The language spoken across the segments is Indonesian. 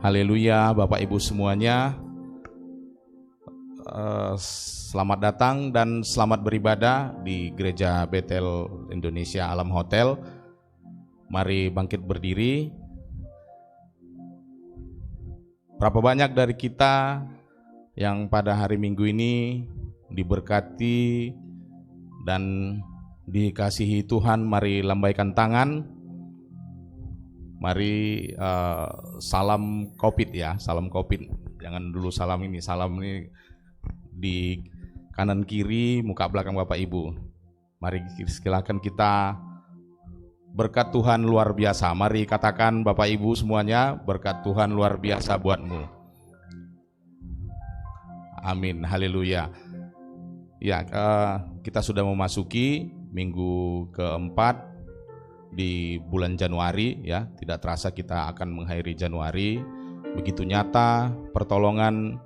Haleluya, Bapak Ibu semuanya. Selamat datang dan selamat beribadah di Gereja Betel Indonesia Alam Hotel. Mari bangkit berdiri. Berapa banyak dari kita yang pada hari Minggu ini diberkati dan dikasihi Tuhan? Mari lambaikan tangan. Mari salam Covid ya, salam Covid. Jangan dulu salam ini di kanan kiri, muka belakang Bapak Ibu. Mari silakan kita berkat Tuhan luar biasa. Mari katakan Bapak Ibu semuanya, berkat Tuhan luar biasa buatmu. Amin, haleluya. Ya, kita sudah memasuki minggu keempat di bulan Januari ya. Tidak terasa kita akan mengakhiri Januari. Begitu nyata pertolongan,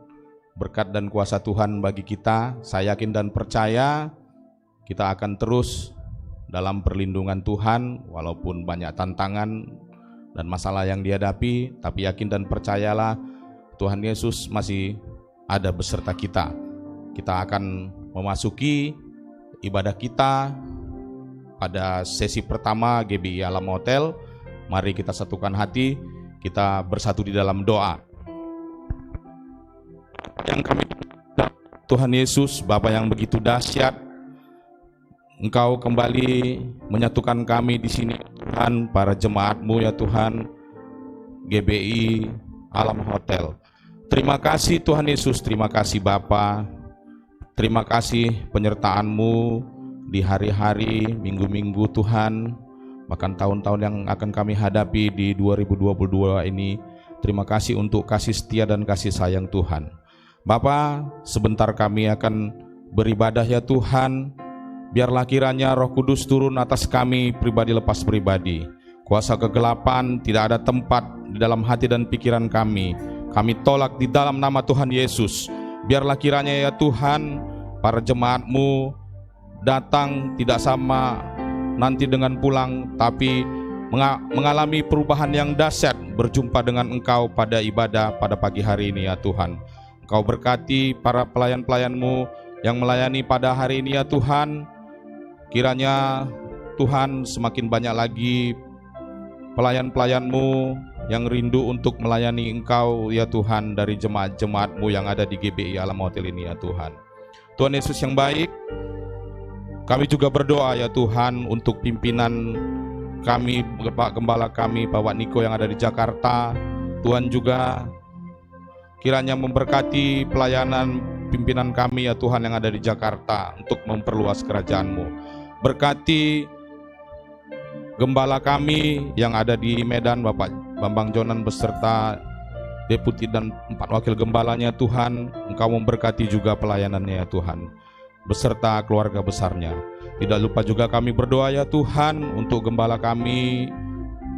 berkat dan kuasa Tuhan bagi kita. Saya yakin dan percaya kita akan terus dalam perlindungan Tuhan walaupun banyak tantangan dan masalah yang dihadapi, tapi yakin dan percayalah Tuhan Yesus masih ada beserta kita. Kita akan memasuki ibadah kita pada sesi pertama GBI Alam Hotel. Mari kita satukan hati, kita bersatu di dalam doa. Yang kami Tuhan Yesus, Bapa yang begitu dahsyat, Engkau kembali menyatukan kami di sini Tuhan, para jemaat-Mu ya Tuhan, GBI Alam Hotel. Terima kasih Tuhan Yesus, terima kasih Bapa, terima kasih penyertaan-Mu di hari-hari, minggu-minggu Tuhan, bahkan tahun-tahun yang akan kami hadapi di 2022 ini. Terima kasih untuk kasih setia dan kasih sayang Tuhan. Bapa, sebentar kami akan beribadah ya Tuhan. Biarlah kiranya Roh Kudus turun atas kami pribadi lepas pribadi. Kuasa kegelapan tidak ada tempat di dalam hati dan pikiran kami. Kami tolak di dalam nama Tuhan Yesus. Biarlah kiranya ya Tuhan, para jemaat-Mu datang tidak sama nanti dengan pulang, tapi mengalami perubahan yang dahsyat berjumpa dengan Engkau pada ibadah pada pagi hari ini ya Tuhan. Engkau berkati para pelayan-pelayan-Mu yang melayani pada hari ini ya Tuhan. Kiranya Tuhan semakin banyak lagi pelayan-pelayan-Mu yang rindu untuk melayani Engkau ya Tuhan, dari jemaat-jemaat-Mu yang ada di GBI Alam Hotel ini ya Tuhan. Tuhan Yesus yang baik, kami juga berdoa ya Tuhan untuk pimpinan kami, Bapak Gembala kami, Bapak Niko yang ada di Jakarta. Tuhan juga kiranya memberkati pelayanan pimpinan kami ya Tuhan yang ada di Jakarta untuk memperluas kerajaan-Mu. Berkati gembala kami yang ada di Medan, Bapak Bambang Jonan beserta deputi dan 4 wakil gembalanya Tuhan. Engkau memberkati juga pelayanannya ya Tuhan, beserta keluarga besarnya. Tidak lupa juga kami berdoa ya Tuhan untuk gembala kami,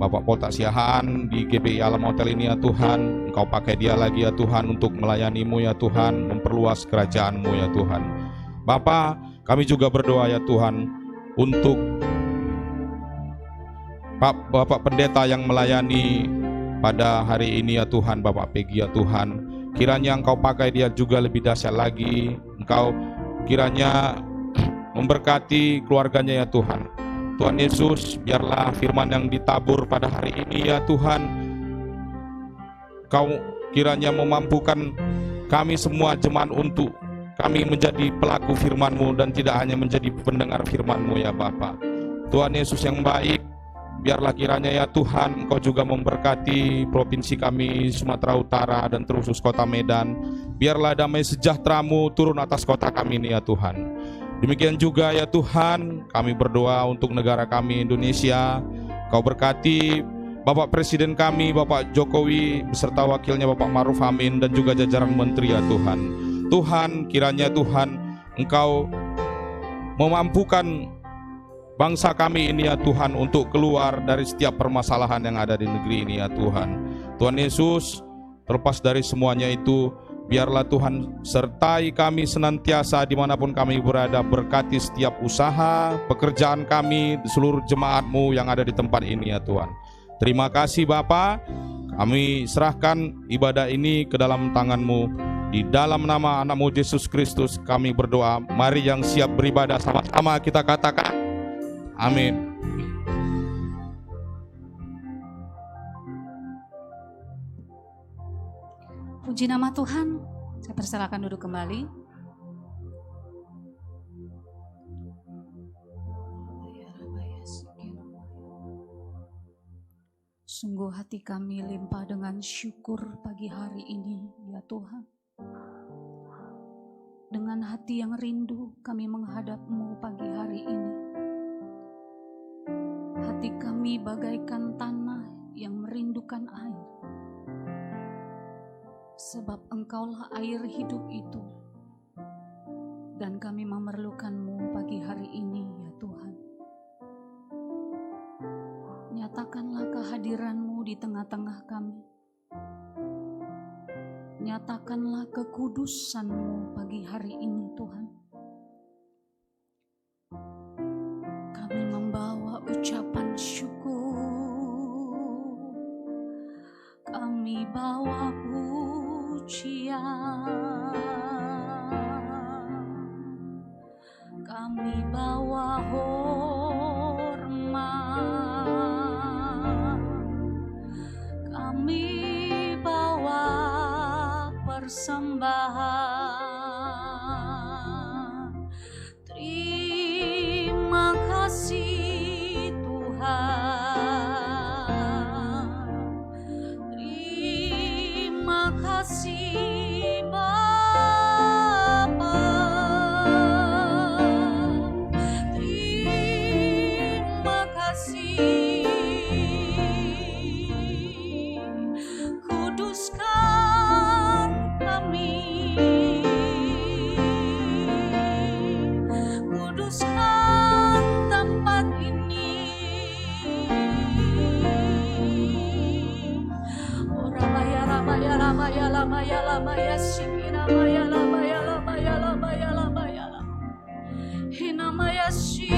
Bapak Polta Siahaan di GBI Alam Hotel ini ya Tuhan. Engkau pakai dia lagi ya Tuhan untuk melayani-Mu ya Tuhan, memperluas kerajaan-Mu ya Tuhan. Bapa, kami juga berdoa ya Tuhan untuk Bapak Pendeta yang melayani pada hari ini ya Tuhan, Bapak Pegi ya Tuhan. Kiranya Engkau pakai dia juga lebih dahsyat lagi. Engkau kiranya memberkati keluarganya ya Tuhan. Tuhan Yesus, biarlah firman yang ditabur pada hari ini ya Tuhan, Kau kiranya memampukan kami semua jemaat untuk kami menjadi pelaku firman-Mu dan tidak hanya menjadi pendengar firman-Mu ya Bapa. Tuhan Yesus yang baik, biarlah kiranya ya Tuhan Engkau juga memberkati provinsi kami Sumatera Utara dan terkhusus kota Medan. Biarlah damai sejahtera-Mu turun atas kota kami ini ya Tuhan. Demikian juga ya Tuhan, kami berdoa untuk negara kami Indonesia. Kau berkati Bapak Presiden kami, Bapak Jokowi beserta wakilnya Bapak Ma'ruf Amin dan juga jajaran menteri ya Tuhan. Tuhan, kiranya Tuhan Engkau memampukan bangsa kami ini ya Tuhan untuk keluar dari setiap permasalahan yang ada di negeri ini ya Tuhan. Tuhan Yesus, terlepas dari semuanya itu, biarlah Tuhan sertai kami senantiasa dimanapun kami berada. Berkati setiap usaha, pekerjaan kami, seluruh jemaat-Mu yang ada di tempat ini ya Tuhan. Terima kasih Bapa. Kami serahkan ibadah ini ke dalam tangan-Mu. Di dalam nama anak-Mu Yesus Kristus kami berdoa. Mari yang siap beribadah sama-sama kita katakan amin. Puji nama Tuhan. Saya persilakan duduk kembali. Sungguh hati kami limpah dengan syukur pagi hari ini, ya Tuhan. Dengan hati yang rindu kami menghadap-Mu pagi hari ini. Hati kami bagaikan tanah yang merindukan air. Sebab Engkaulah air hidup itu. Dan kami memerlukan-Mu pagi hari ini, ya Tuhan. Nyatakanlah kehadiran-Mu di tengah-tengah kami. Nyatakanlah kekudusan-Mu pagi hari ini, Tuhan. Kami membawa ucapan syukur. Kami bawa pujian. Kami bawa hormat. Kami bawa persembahan. Terima kasih Tuhan. Terima kasih Bapa. Terima kasih. Kuduskan kami. Kuduskan tempat ini. Orabaya rabaya rabaya lamaya lamaya sikina maya lamaya lamaya lamaya lamaya hinamaya si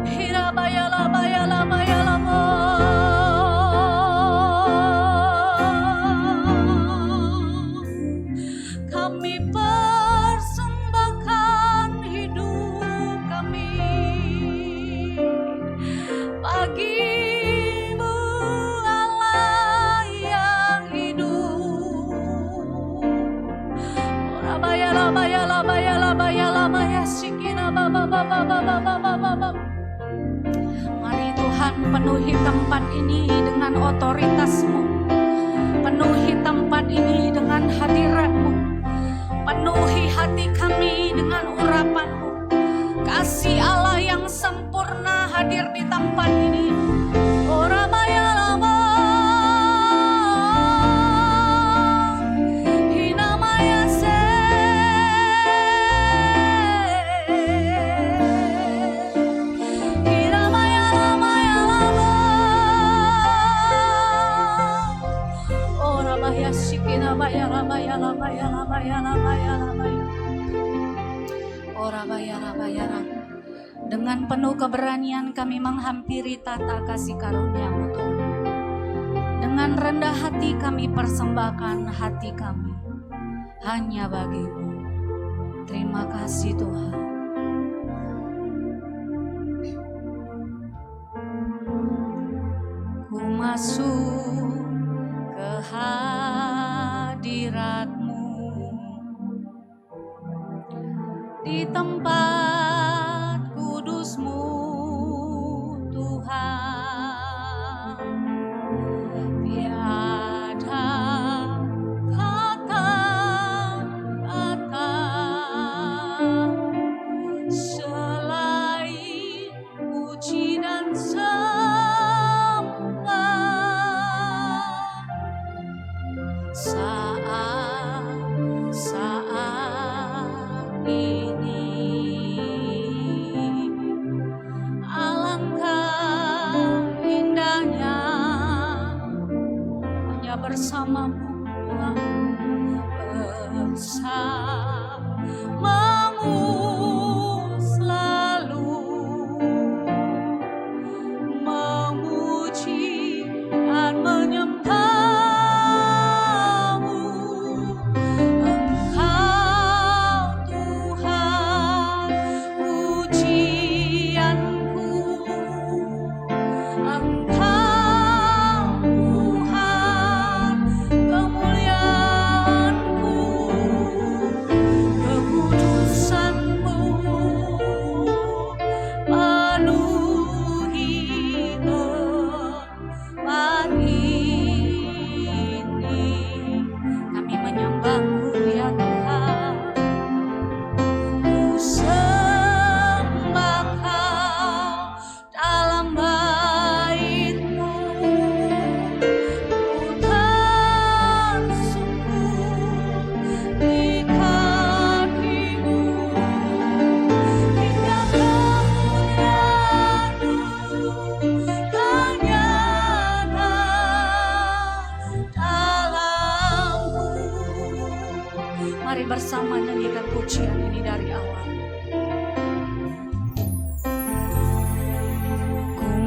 hirabaya lamaya lamaya lama. Kami persembahkan hidup kami bagi-Mu Allah yang hidup. Orabaya labaya labaya labaya labaya sikina baba baba baba baba baba. Mari Tuhan penuhi tempat ini dengan otoritas-Mu. Penuhi tempat ini dengan hadirat-Mu. Penuhi hati kami dengan urapan-Mu. Kasih Allah yang sempurna hadir di tempat ini. Orabaya lama. Hinamaya se. Hinamaya lamaya lama. Orabaya sikina baya labaya labaya labaya labaya labaya. Orabaya rabaya rabaya. Dengan penuh keberanian kami menghampiri tata kasih karunia-Mu Tuhan. Dengan rendah hati kami persembahkan hati kami hanya bagi-Mu. Terima kasih Tuhan. Ku masuk ke hadirat-Mu di tempat kudus-Mu Tuhan. Tiada kata-kata selain puji dan sembah. Saat ini alangkah indahnya hanya bersama-Mu Tuhan, bersama-Mu selalu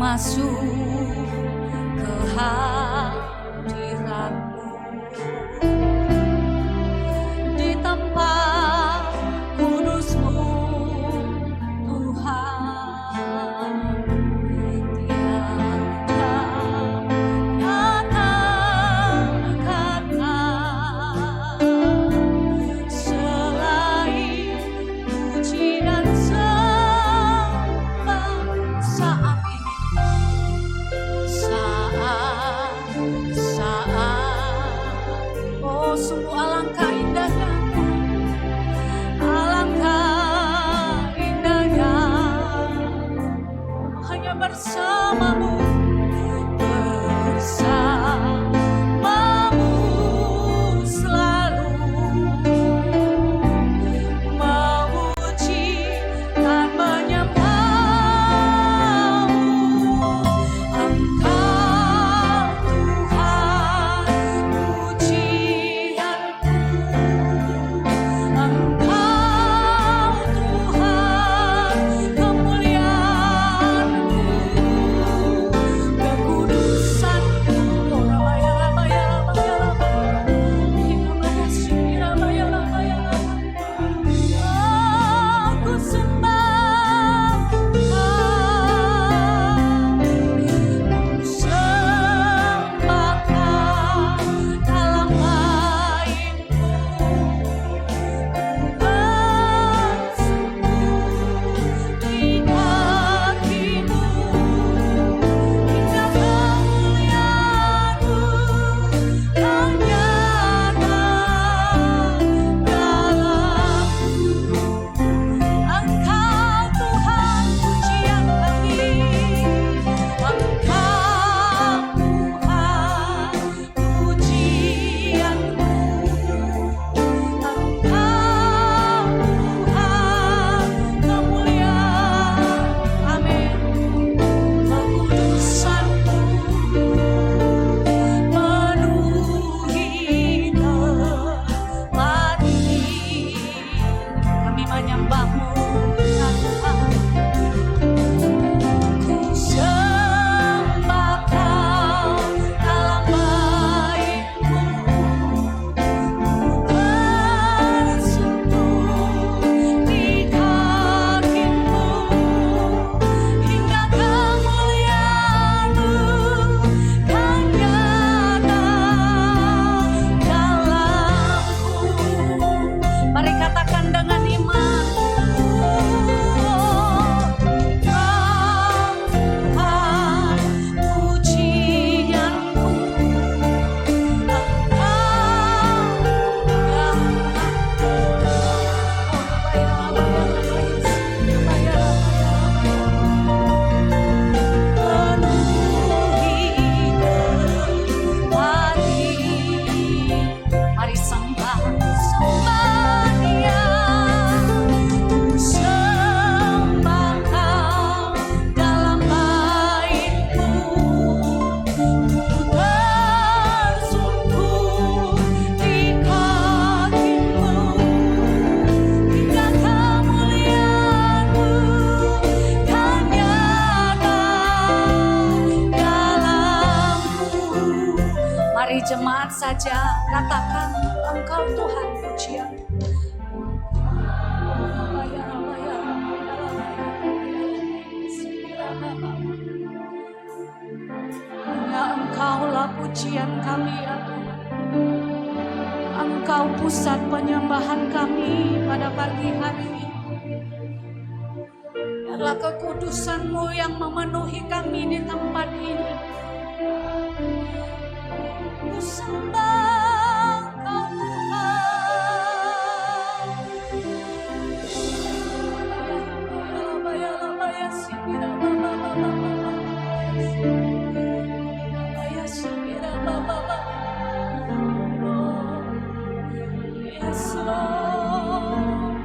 masuk ke hadirat-Mu di tempat kudus-Mu Tuhan. Tiada kata-kata selain puji dan sembah saat ini, saat oh sungguh alangkah indahnya, alangkah indahnya hanya bersama-Mu, bersama-Mu selalu memuji dan menyembah-Mu. Engkau Tuhan pujianku, Engkau Tuhan kemuliaanku, kekudusanku. Aku sembah, sembahkan dalam baik-Mu, bersungguh di kaki-Mu, hingga kemuliaan-Mu kan nyata dalamku. Engkau Tuhan pujian kami, Engkau Tuhan pujianku, Engkau Tuhan kemuliaan, amin. Kekudusan-Mu penuhi tempat ini, kami menyembah-Mu ya Tuhan. Ku sembah Kau dalam baik-Mu, bersungguh di kaki-Mu, hingga kemuliaan-Mu kan nyata dalamku. Mari katakan dengan iman, Kau Tuhan pujianku, mari sembah, sembah Dia. Sembah Kau dalam baik-Mu, bersungguh di kaki-Mu, hingga kemuliaan-Mu kan nyata dalamku. Mari jemaat saja katakan, Engkau Tuhan pujian. Hanya Engkaulah pujian kami ya Tuhan. Engkau pusat penyembahan kami pada pagi hari ini. Biarlah kekudusan-Mu yang memenuhi kami di tempat ini. Ku sembah Kau Tuhan. Yes, Lord.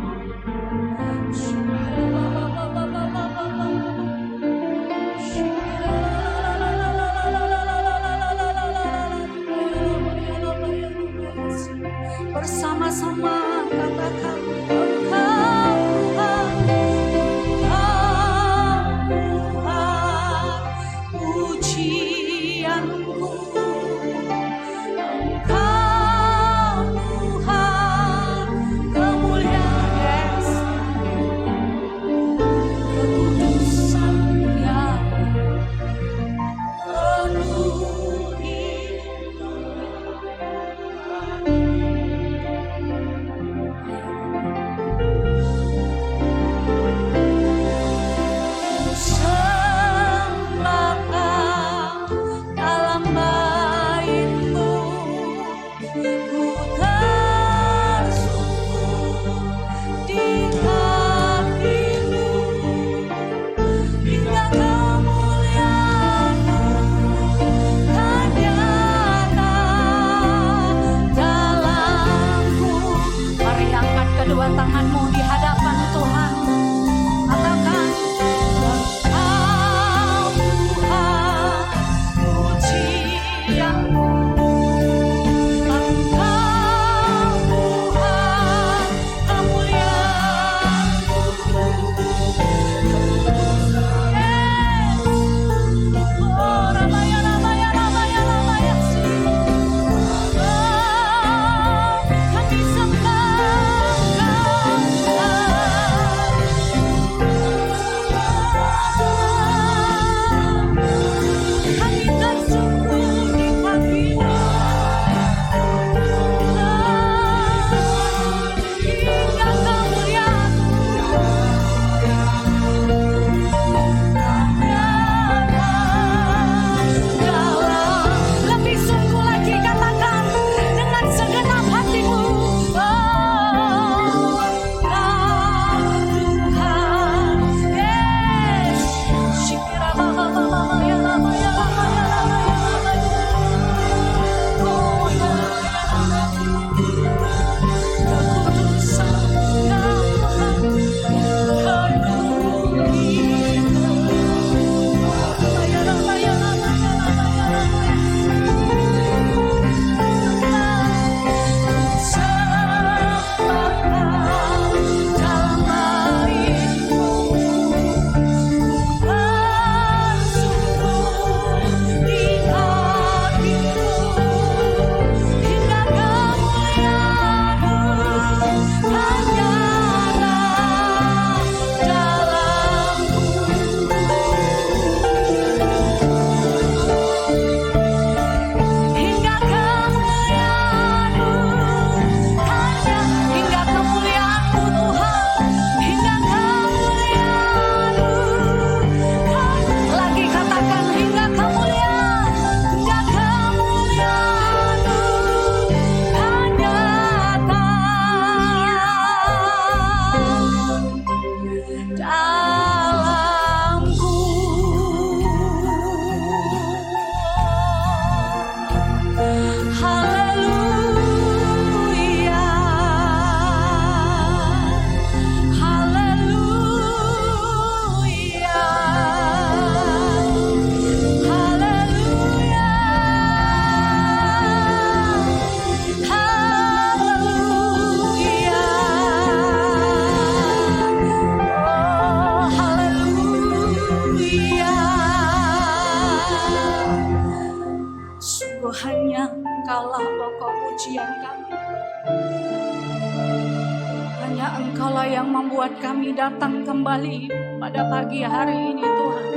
membuat kami datang kembali pada pagi hari ini Tuhan.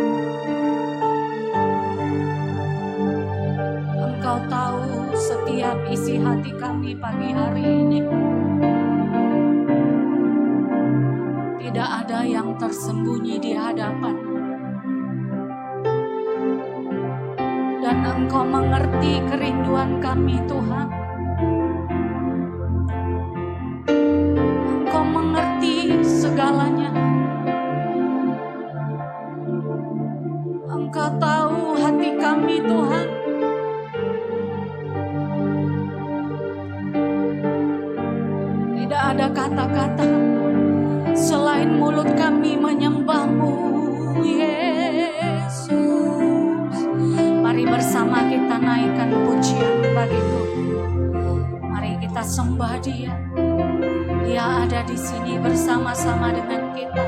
Engkau tahu setiap isi hati kami pagi hari ini. Tidak ada yang tersembunyi di hadapan. Dan Engkau mengerti kerinduan kami Tuhan. Engkau mengerti segalanya. Engkau tahu hati kami Tuhan. Tidak ada kata-kata selain mulut kami menyembah-Mu, Yesus. Mari bersama kita naikkan pujian bagi Tuhan. Mari kita sembah Dia. Dia ada di sini bersama-sama dengan kita.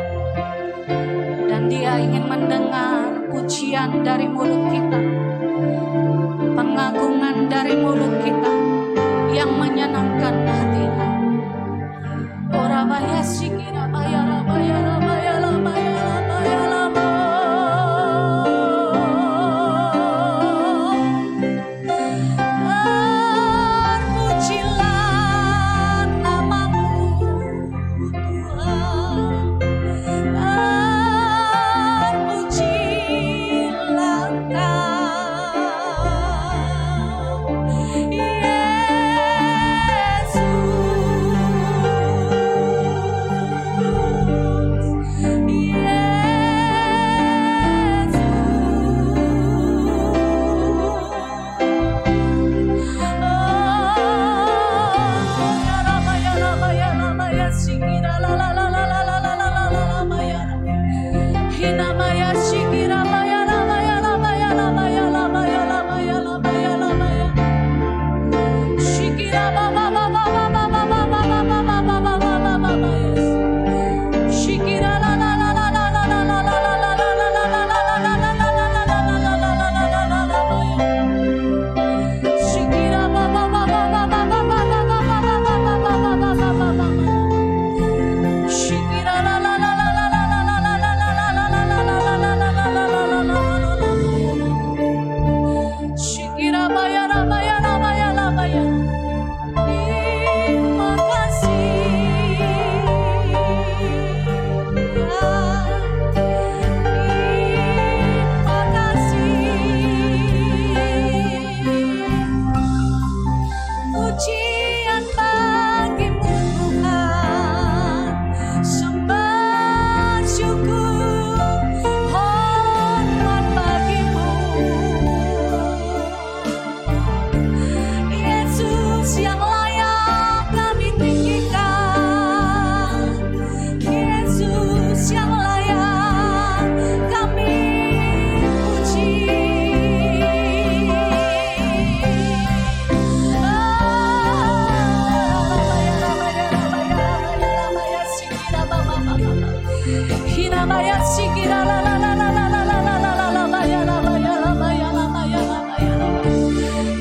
Dan Dia ingin mendengar pujian dari mulut kita. Pengagungan dari mulut kita yang menyenangkan hati-Nya. Orabaya sikira bayara bayara bayara bayara bayara. Terpujilah nama-Mu Tuhan. Terpujilah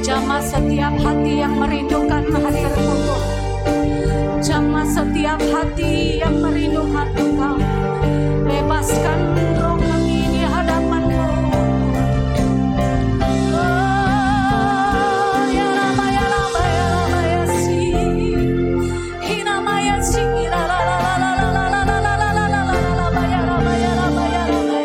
Jamah setiap hati yang merindukan hadir-Mu Tuhan. Jamah setiap hati yang merindukan Engkau. Bebaskan roh kami di hadapan-Mu. Oh, ya Rama ya Rama ya Rama ya si. Hinama ya si la la la la la la la la la la la la la la ya Rama ya Rama ya Rama ya.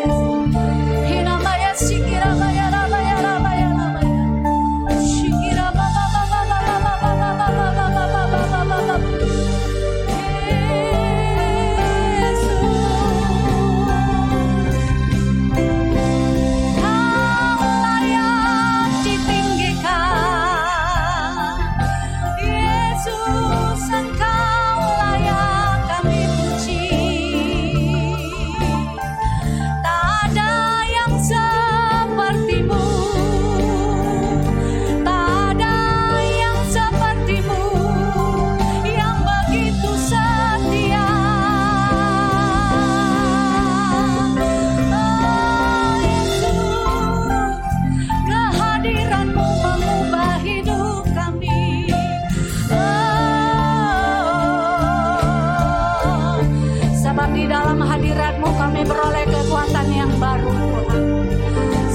kami beroleh kekuatan yang baru Tuhan.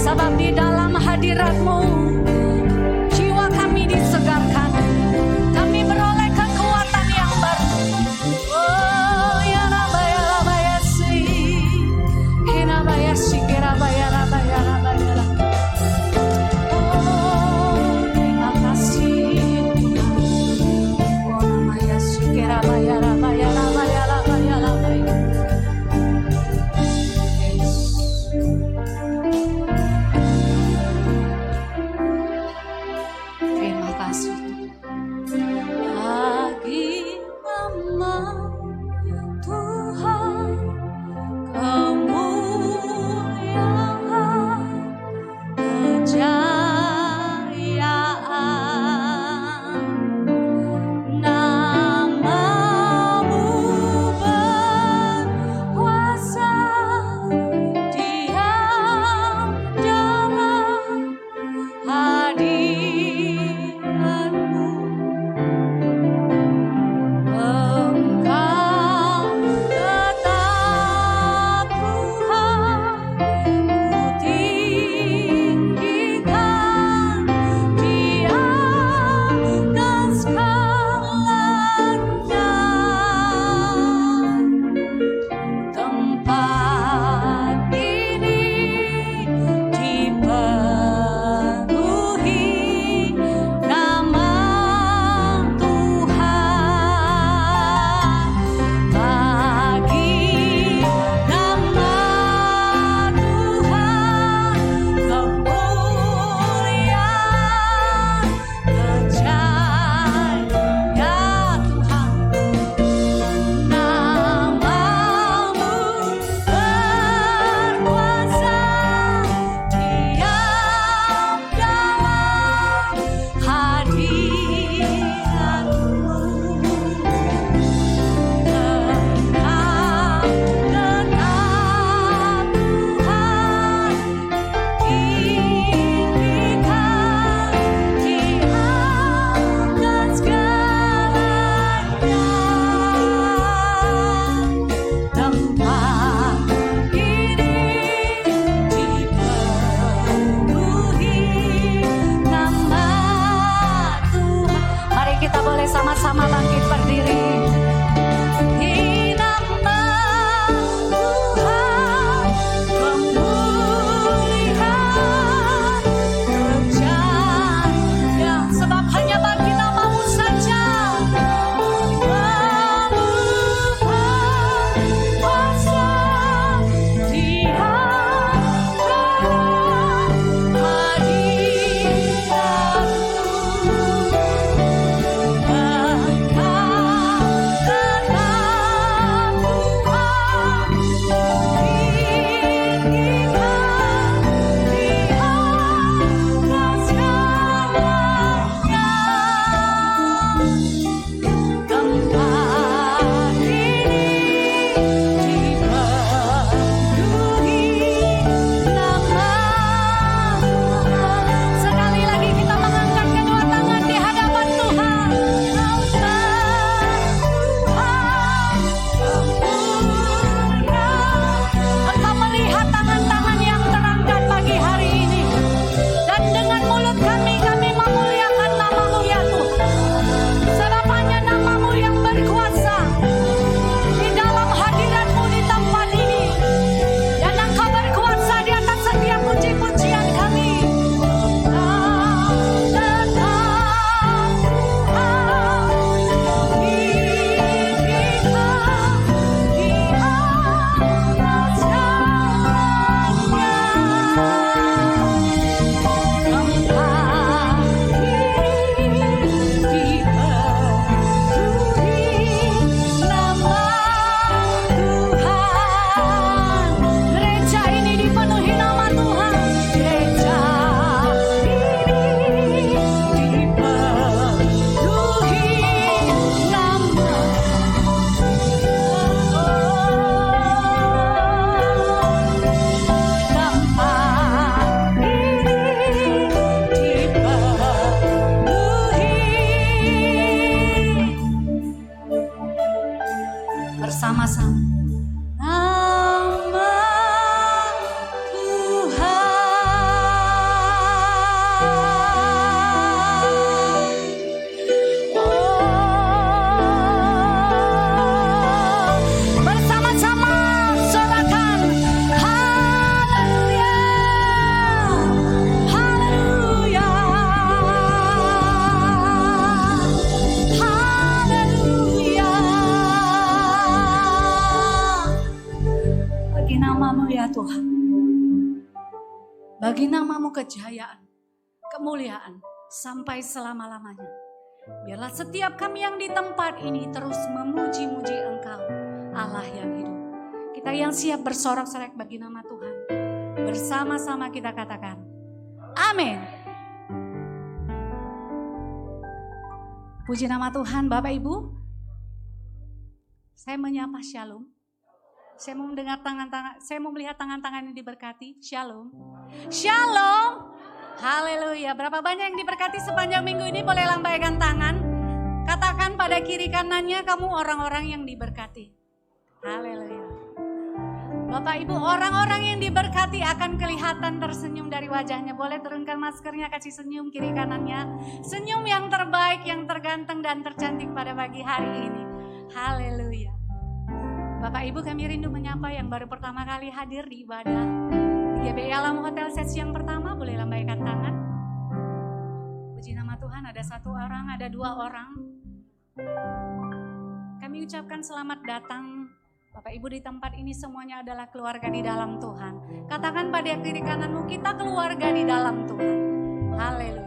Sebab di dalam hadirat-Mu jiwa kami disegarkan. Kami beroleh kekuatan yang baru. Oh ya Rabba ya Rabba ya si. Hina baya si kira baya Rabba ya Rabba ya Rabba. Oh terima kasih Tuhan. Oh nama ya si kira baya Rabba ya Rabba ya Rabba ya Rabba. Yes. bagi nama-Mu ya Tuhan. Bagi nama-Mu kejayaan, kemuliaan sampai selama-lamanya. Biarlah setiap kami yang di tempat ini terus memuji-muji Engkau, Allah yang hidup. Kita yang siap bersorak-sorai bagi nama Tuhan. Bersama-sama kita katakan, amin. Puji nama Tuhan. Bapak Ibu, saya menyapa shalom. Saya mau mendengar tangan-tangan, saya mau melihat tangan-tangan yang diberkati. Shalom. Shalom. Haleluya. Berapa banyak yang diberkati sepanjang minggu ini? Boleh lambaikan tangan. Katakan pada kiri kanannya, kamu orang-orang yang diberkati. Haleluya. Bapak Ibu, orang-orang yang diberkati akan kelihatan tersenyum dari wajahnya. Boleh turunkan maskernya, kasih senyum kiri kanannya. Senyum yang terbaik, yang terganteng dan tercantik pada pagi hari ini. Haleluya. Bapak Ibu, kami rindu menyapa yang baru pertama kali hadir di ibadah di GBI Alam Hotel sesi yang pertama. Boleh lambaikan tangan. Puji nama Tuhan, ada satu orang, ada dua orang. Kami ucapkan selamat datang Bapak Ibu di tempat ini, semuanya adalah keluarga di dalam Tuhan. Katakan pada kiri kananmu, kita keluarga di dalam Tuhan. Haleluya.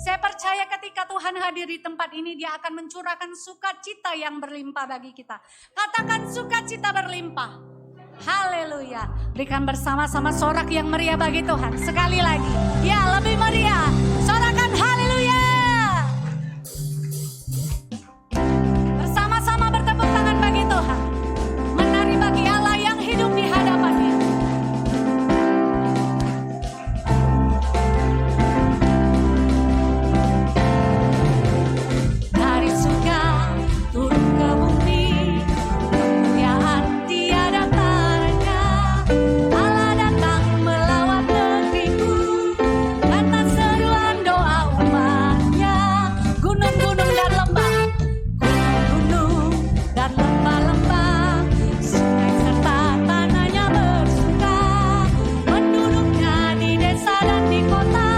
Saya percaya ketika Tuhan hadir di tempat ini, Dia akan mencurahkan sukacita yang berlimpah bagi kita. Katakan sukacita berlimpah. Haleluya. Berikan bersama-sama sorak yang meriah bagi Tuhan. Sekali lagi. Ya, lebih meriah. Sorakan haleluya. Bersama-sama bertepuk tangan bagi Tuhan. Menari bagi Allah yang hidup di hadapannya. Dari surga turun ke bumi, kemuliaan tiada taranya. Allah datang melawat negeriku, karena seruan doa umatnya. Gunung-gunung dan lembah, gunung-gunung dan lembah-lembah, sungai serta tanahnya bersuka. Penduduknya di desa dan di kota,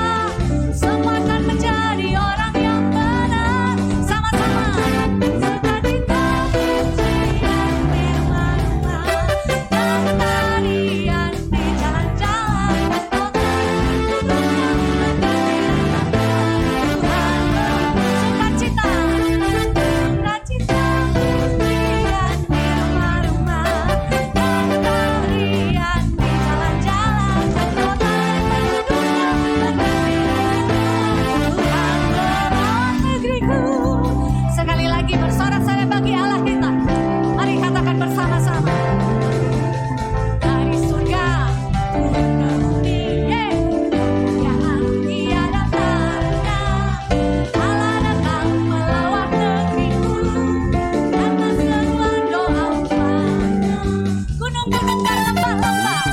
semua akan menjadi orang yang benar. Sama-sama sukacita, pujian di rumah-rumah, dan tarian di jalan-jalan kota. Penduduknya sukacita, sukacita, pujian di rumah-rumah, dan tarian di jalan-jalan kota. Tuhan merawat negeriku. Sekali lagi bersorak-sorai bagi Allah kita. Mari katakan bersama-sama. Dari surga turun ke bumi, kemuliaan tiada taranya. Allah datang melawat negeriku, karena seruan doa umatnya. Gunung-gunung dan lembah-lembah,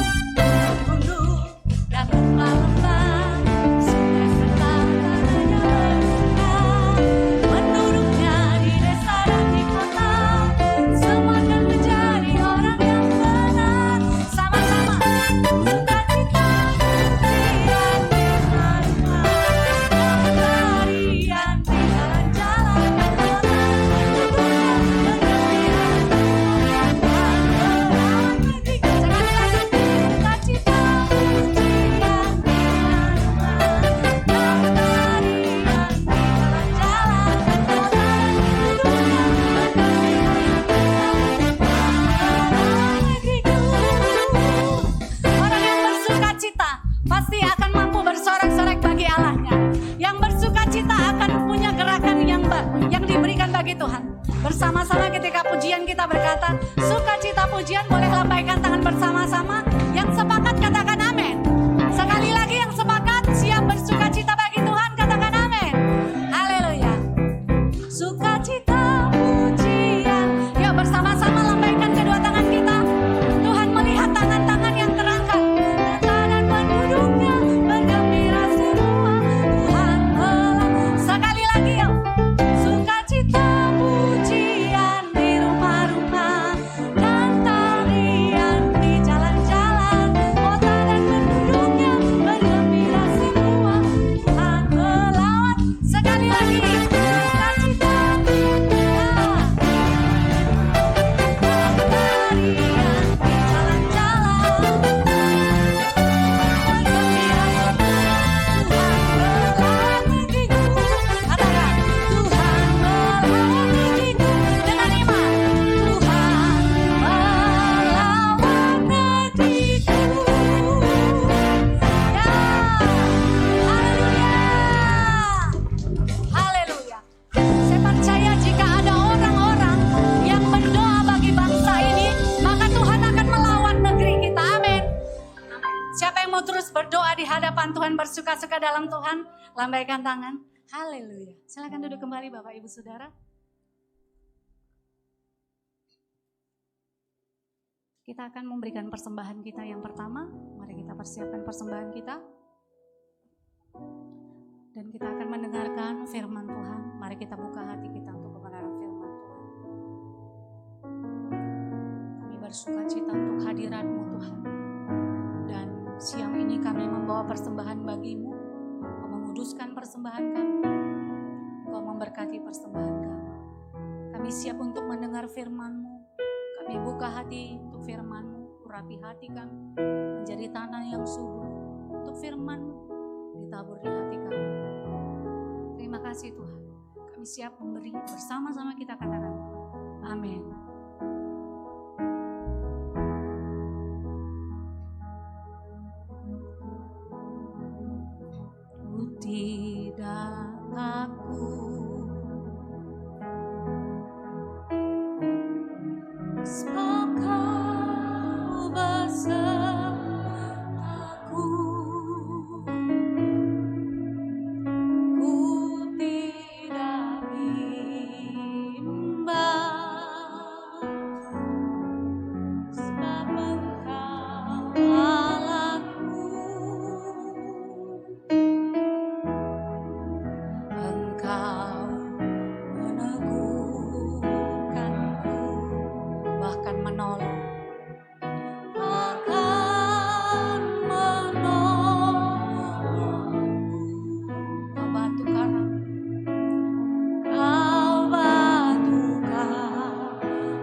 gunung dan lembah-lembah, sungai serta tanahnya bersuka. Penduduknya di desa dan di kota, semua akan menjadi orang yang benar. Sama-sama sukacita, pujian di rumah-rumah, dan tarian di jalan-jalan kota. Penduduknya bergembira, Tuhan merawat negeriku. Sekali lagi, sukacita, pujian di rumah-rumah, dan tarian di jalan-jalan kota. Penduduknya bergembira, Tuhan merawat negeriku. Orang yang bersukacita pasti akan mampu bersorak-sorai bagi Allahnya. Yang bersukacita akan punya gerakan yang diberikan bagi Tuhan. Bersama-sama ketika pujian kita berkata, sukacita pujian, boleh lambaikan tangan bersama-sama. Yang sepakat katakan amin. Sekali lagi yang sepakat siap bersukacita bagi Tuhan, katakan amin. Haleluya. Sukacita pujian. Yuk bersama-sama lambaikan kedua tangan kita. Tuhan melihat tangan-tangan yang terangkat. Dan penduduknya bergembira semua. Tuhan melah. Sekali lagi yuk. Sukacita pujian di rumah-rumah, dan tarian di jalan-jalan. mau terus berdoa di hadapan Tuhan, bersuka-suka dalam Tuhan, lambaikan tangan. Haleluya. Silakan duduk kembali Bapak Ibu Saudara. Kita akan memberikan persembahan kita yang pertama. Mari kita persiapkan persembahan kita. Dan kita akan mendengarkan firman Tuhan. Mari kita buka hati kita untuk kebenaran firman Tuhan. Kami bersuka cita untuk hadirat-Mu Tuhan. Dan siang ini kami membawa persembahan bagi-Mu. Engkau menguduskan persembahan kami. Engkau memberkati persembahan kami. Kami siap untuk mendengar firman-Mu. Kami buka hati untuk firman-Mu, urapi hati kami menjadi tanah yang subur untuk firman-Mu ditabur di hati kami. Terima kasih Tuhan, kami siap memberi, bersama-sama kita katakan amin. Ku tidak takut sebab Kau besertaku. Ku tidak bimbang sebab Engkau Allahku. Engkau meneguhkanku, bahkan menolong. Akan menolongku. Kau batu karang, Kau batu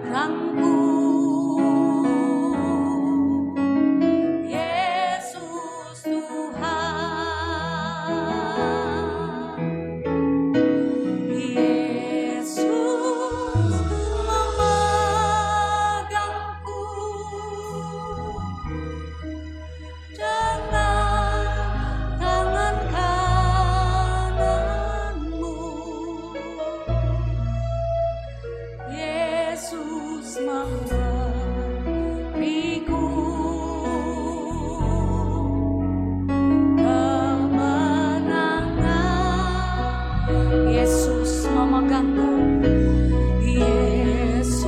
karangku. Yesus Tuhan, Yesus memegangku dengan tangan kananmu. Yesus memberiku kemenangan. Yesus memegangku. Yesus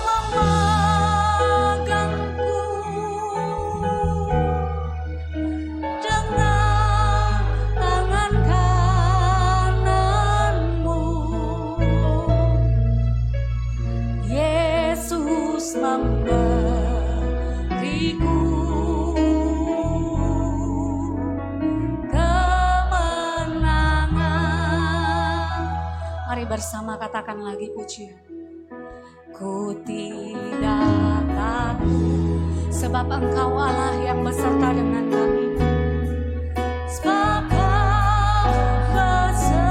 memegangku dengan tangan kananmu. Yesus memberiku kemenangan. Mari bersama katakan lagi pujian. Ku tidak takut sebab Engkau Allah yang beserta dengan kami. Sebab Kau besertaku.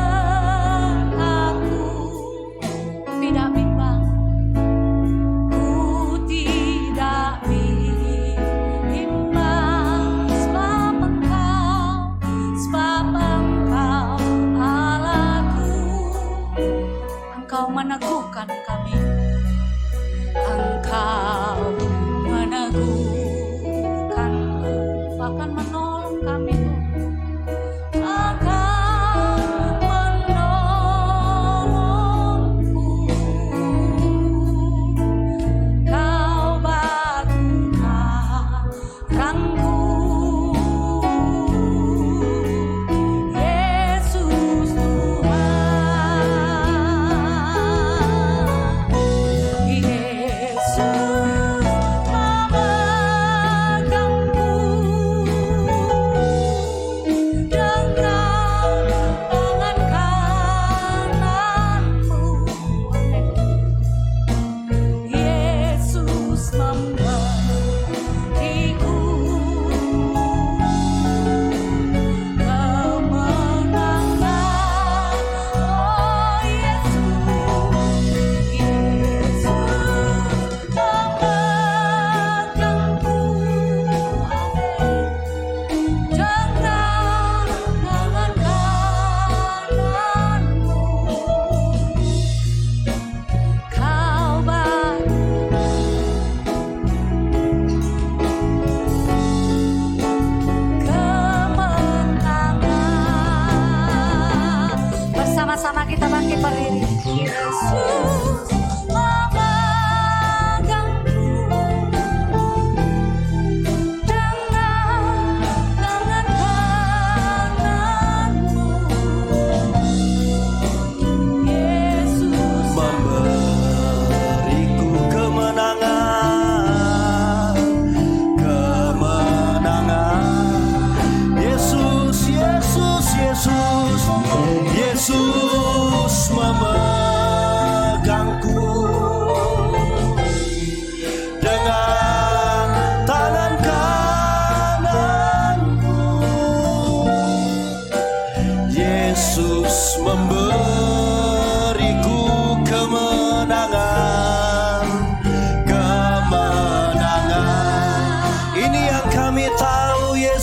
Ku tidak bimbang. Ku tidak bimbang sebab Engkau Allahku. Engkau meneguhkan kami. Engkau meneguhkanku, bahkan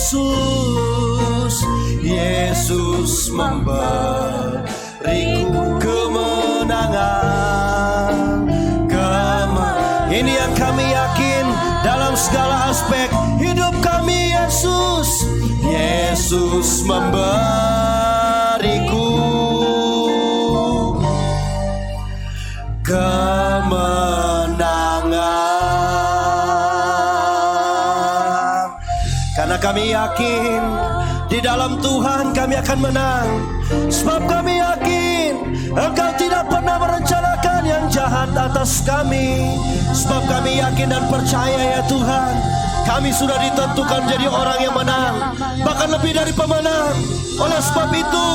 Yesus, Yesus memberiku kemenangan. Ini yang kami yakin dalam segala aspek hidup kami. Yesus, Yesus memberiku kemenangan. Karena kami yakin di dalam Tuhan kami akan menang. Sebab kami yakin Engkau tidak pernah merencanakan yang jahat atas kami. Sebab kami yakin dan percaya ya Tuhan, kami sudah ditentukan jadi orang yang menang, bahkan lebih dari pemenang. Oleh sebab itu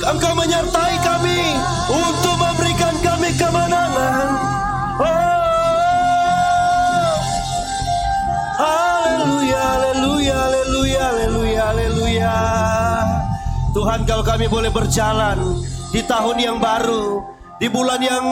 Engkau menyertai kami untuk memberikan kami kemenangan. Haleluya, haleluya, haleluya, haleluya, haleluya. Tuhan, kalau kami boleh berjalan di tahun yang baru, di bulan yang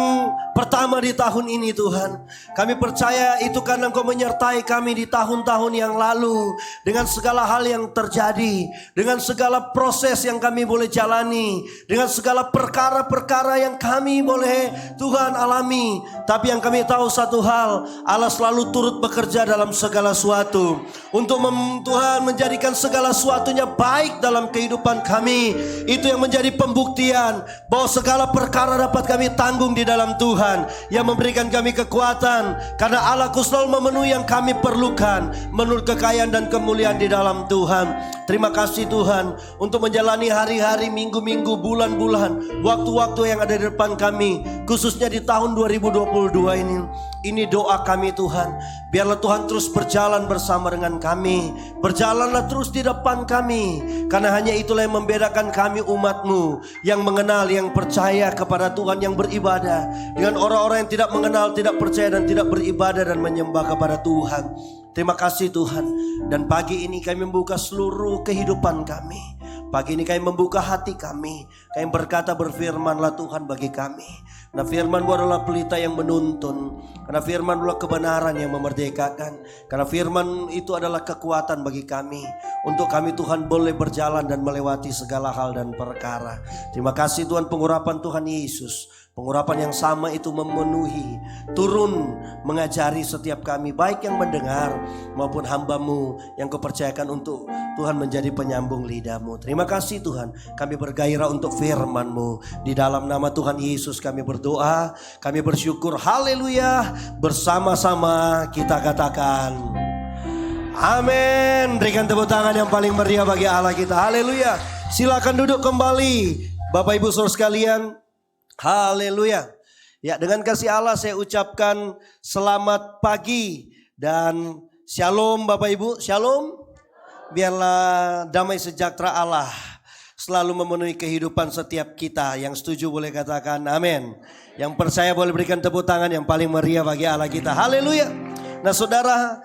pertama di tahun ini Tuhan, kami percaya itu karena Engkau menyertai kami di tahun-tahun yang lalu. Dengan segala hal yang terjadi, dengan segala proses yang kami boleh jalani, dengan segala perkara-perkara yang kami boleh Tuhan alami. Tapi yang kami tahu satu hal, Allah selalu turut bekerja dalam segala sesuatu untuk Tuhan menjadikan segala sesuatunya baik dalam kehidupan kami. Itu yang menjadi pembuktian bahwa segala perkara dapat kami tanggung di dalam Tuhan, yang memberikan kami kekuatan. Karena Allah selalu memenuhi yang kami perlukan menurut kekayaan dan kemuliaan di dalam Tuhan. Terima kasih Tuhan untuk menjalani hari-hari, minggu-minggu, bulan-bulan, waktu-waktu yang ada di depan kami, khususnya di tahun 2022 ini. Ini doa kami Tuhan, biarlah Tuhan terus berjalan bersama dengan kami. Berjalanlah terus di depan kami, karena hanya itulah yang membedakan kami umat-Mu yang mengenal, yang percaya kepada Tuhan, yang beribadah, dengan orang-orang yang tidak mengenal, tidak percaya dan tidak beribadah dan menyembah kepada Tuhan. Terima kasih Tuhan. Dan pagi ini kami membuka seluruh kehidupan kami. Pagi ini kami membuka hati kami. Kami berkata, berfirmanlah Tuhan bagi kami. Karena firman-Mu adalah pelita yang menuntun. Karena firman adalah kebenaran yang memerdekakan. Karena firman itu adalah kekuatan bagi kami, untuk kami Tuhan boleh berjalan dan melewati segala hal dan perkara. Terima kasih Tuhan, pengurapan Tuhan Yesus, pengurapan yang sama itu memenuhi, turun mengajari setiap kami, baik yang mendengar maupun hamba-Mu yang Kau percayakan untuk Tuhan menjadi penyambung lidah-Mu. Terima kasih Tuhan, kami bergairah untuk firman-Mu. Di dalam nama Tuhan Yesus kami berdoa, kami bersyukur. Haleluya. Bersama-sama kita katakan amin. Berikan tepuk tangan yang paling meriah bagi Allah kita. Haleluya. Silakan duduk kembali Bapak Ibu Saudara sekalian. Haleluya. Ya, dengan kasih Allah saya ucapkan selamat pagi dan shalom Bapak Ibu. Shalom. Biarlah damai sejahtera Allah selalu memenuhi kehidupan setiap kita. Yang setuju boleh katakan amin. Yang percaya boleh berikan tepuk tangan yang paling meriah bagi Allah kita. Haleluya. Nah saudara,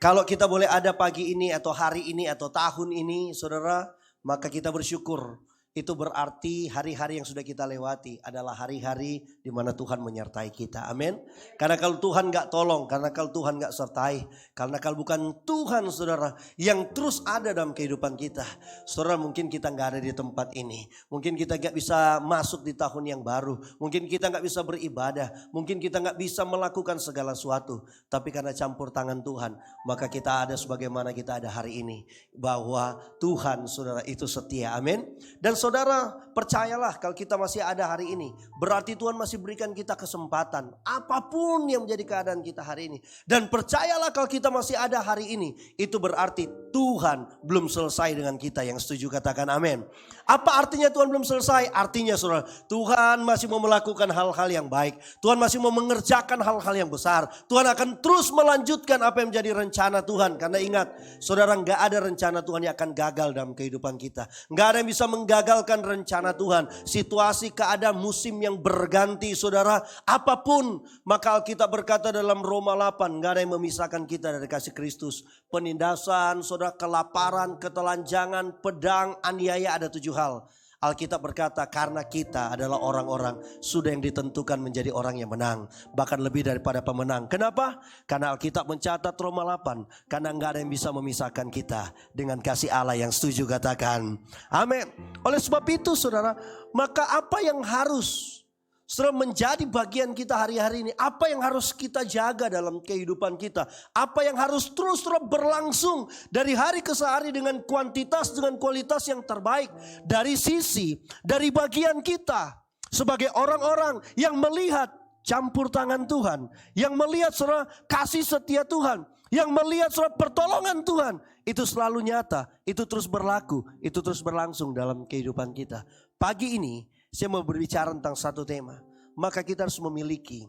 kalau kita boleh ada pagi ini atau hari ini atau tahun ini saudara, maka kita bersyukur. Itu berarti hari-hari yang sudah kita lewati adalah hari-hari di mana Tuhan menyertai kita. Amin. Karena kalau Tuhan gak tolong, karena kalau Tuhan gak sertai, karena kalau bukan Tuhan saudara yang terus ada dalam kehidupan kita, saudara, mungkin kita gak ada di tempat ini. Mungkin kita gak bisa masuk di tahun yang baru. Mungkin kita gak bisa beribadah. Mungkin kita gak bisa melakukan segala sesuatu. Tapi karena campur tangan Tuhan, maka kita ada sebagaimana kita ada hari ini. Bahwa Tuhan saudara itu setia. Amin. Dan saudara, percayalah kalau kita masih ada hari ini, berarti Tuhan masih berikan kita kesempatan apapun yang menjadi keadaan kita hari ini. Dan percayalah kalau kita masih ada hari ini, itu berarti Tuhan belum selesai dengan kita. Yang setuju katakan amin. Apa artinya Tuhan belum selesai? Artinya saudara, Tuhan masih mau melakukan hal-hal yang baik. Tuhan masih mau mengerjakan hal-hal yang besar. Tuhan akan terus melanjutkan apa yang menjadi rencana Tuhan. Karena ingat saudara, gak ada rencana Tuhan yang akan gagal dalam kehidupan kita. Gak ada yang bisa menggagalkan rencana Tuhan. Situasi, keadaan, musim yang berganti saudara, apapun. Maka Alkitab berkata dalam Roma 8, gak ada yang memisahkan kita dari kasih Kristus. Penindasan, saudara, kelaparan, ketelanjangan, pedang, aniaya, ada 7 hal. Alkitab berkata karena kita adalah orang-orang sudah yang ditentukan menjadi orang yang menang. Bahkan lebih daripada pemenang. Kenapa? Karena Alkitab mencatat Roma 8. Karena enggak ada yang bisa memisahkan kita dengan kasih Allah yang setuju, katakan amin. Oleh sebab itu saudara, maka apa yang harus saudara menjadi bagian kita hari-hari ini? Apa yang harus kita jaga dalam kehidupan kita? Apa yang harus terus berlangsung dari hari ke hari dengan kuantitas, dengan kualitas yang terbaik? Dari bagian kita sebagai orang-orang yang melihat campur tangan Tuhan, yang melihat saudara kasih setia Tuhan, yang melihat saudara pertolongan Tuhan, itu selalu nyata, itu terus berlaku, itu terus berlangsung dalam kehidupan kita. Pagi ini saya mau berbicara tentang satu tema. Maka kita harus memiliki,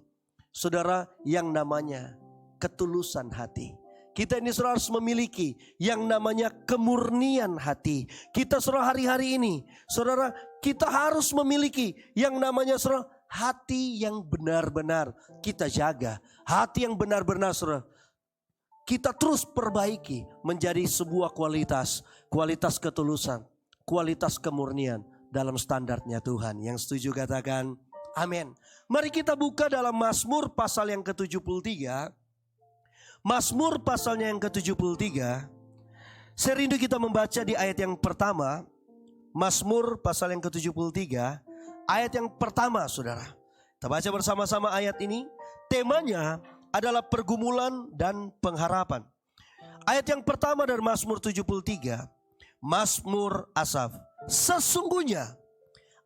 saudara, yang namanya ketulusan hati. Kita ini saudara harus memiliki yang namanya kemurnian hati. Kita saudara hari-hari ini, saudara, kita harus memiliki yang namanya saudara hati yang benar-benar kita jaga. Hati yang benar-benar saudara kita terus perbaiki menjadi sebuah kualitas ketulusan, kualitas kemurnian dalam standarnya Tuhan. Yang setuju katakan amin. Mari kita buka dalam Mazmur pasal yang ke-73. Mazmur pasalnya yang ke-73. Saya rindu kita membaca di ayat yang pertama. Mazmur pasal yang ke-73. Ayat yang pertama saudara. Kita baca bersama-sama ayat ini. Temanya adalah pergumulan dan pengharapan. Ayat yang pertama dari Mazmur 73. Mazmur Asaf. Sesungguhnya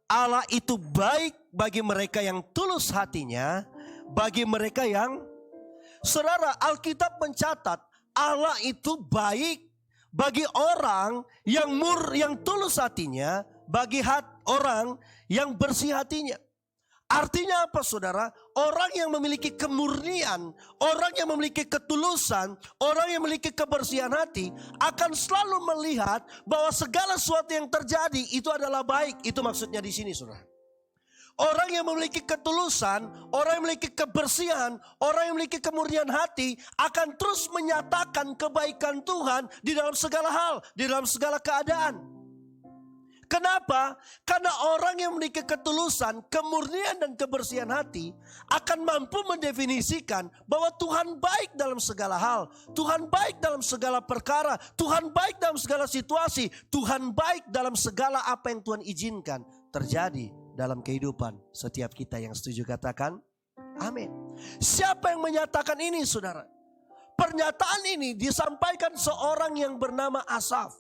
Allah itu baik bagi mereka yang tulus hatinya, bagi mereka yang, saudara, Alkitab mencatat Allah itu baik bagi orang yang tulus hatinya, bagi orang yang bersih hatinya. Artinya apa saudara? Orang yang memiliki kemurnian, orang yang memiliki ketulusan, orang yang memiliki kebersihan hati akan selalu melihat bahwa segala sesuatu yang terjadi itu adalah baik. Itu maksudnya di sini saudara. Orang yang memiliki ketulusan, orang yang memiliki kebersihan, orang yang memiliki kemurnian hati akan terus menyatakan kebaikan Tuhan di dalam segala hal, di dalam segala keadaan. Kenapa? Karena orang yang memiliki ketulusan, kemurnian dan kebersihan hati akan mampu mendefinisikan bahwa Tuhan baik dalam segala hal. Tuhan baik dalam segala perkara. Tuhan baik dalam segala situasi. Tuhan baik dalam segala apa yang Tuhan izinkan terjadi dalam kehidupan setiap kita. Yang setuju katakan amin. Siapa yang menyatakan ini saudara? Pernyataan ini disampaikan seorang yang bernama Asaf.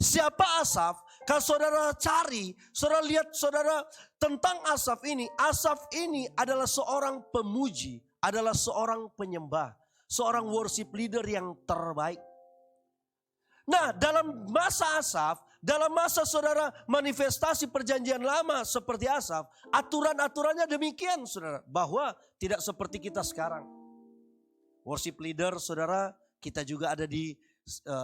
Siapa Asaf? Kalau saudara cari, saudara lihat saudara tentang Asaf ini adalah seorang pemuji, adalah seorang penyembah, seorang worship leader yang terbaik. Nah, dalam masa Asaf, dalam masa saudara manifestasi perjanjian lama seperti Asaf, aturan-aturannya demikian saudara, bahwa tidak seperti kita sekarang. Worship leader saudara, kita juga ada di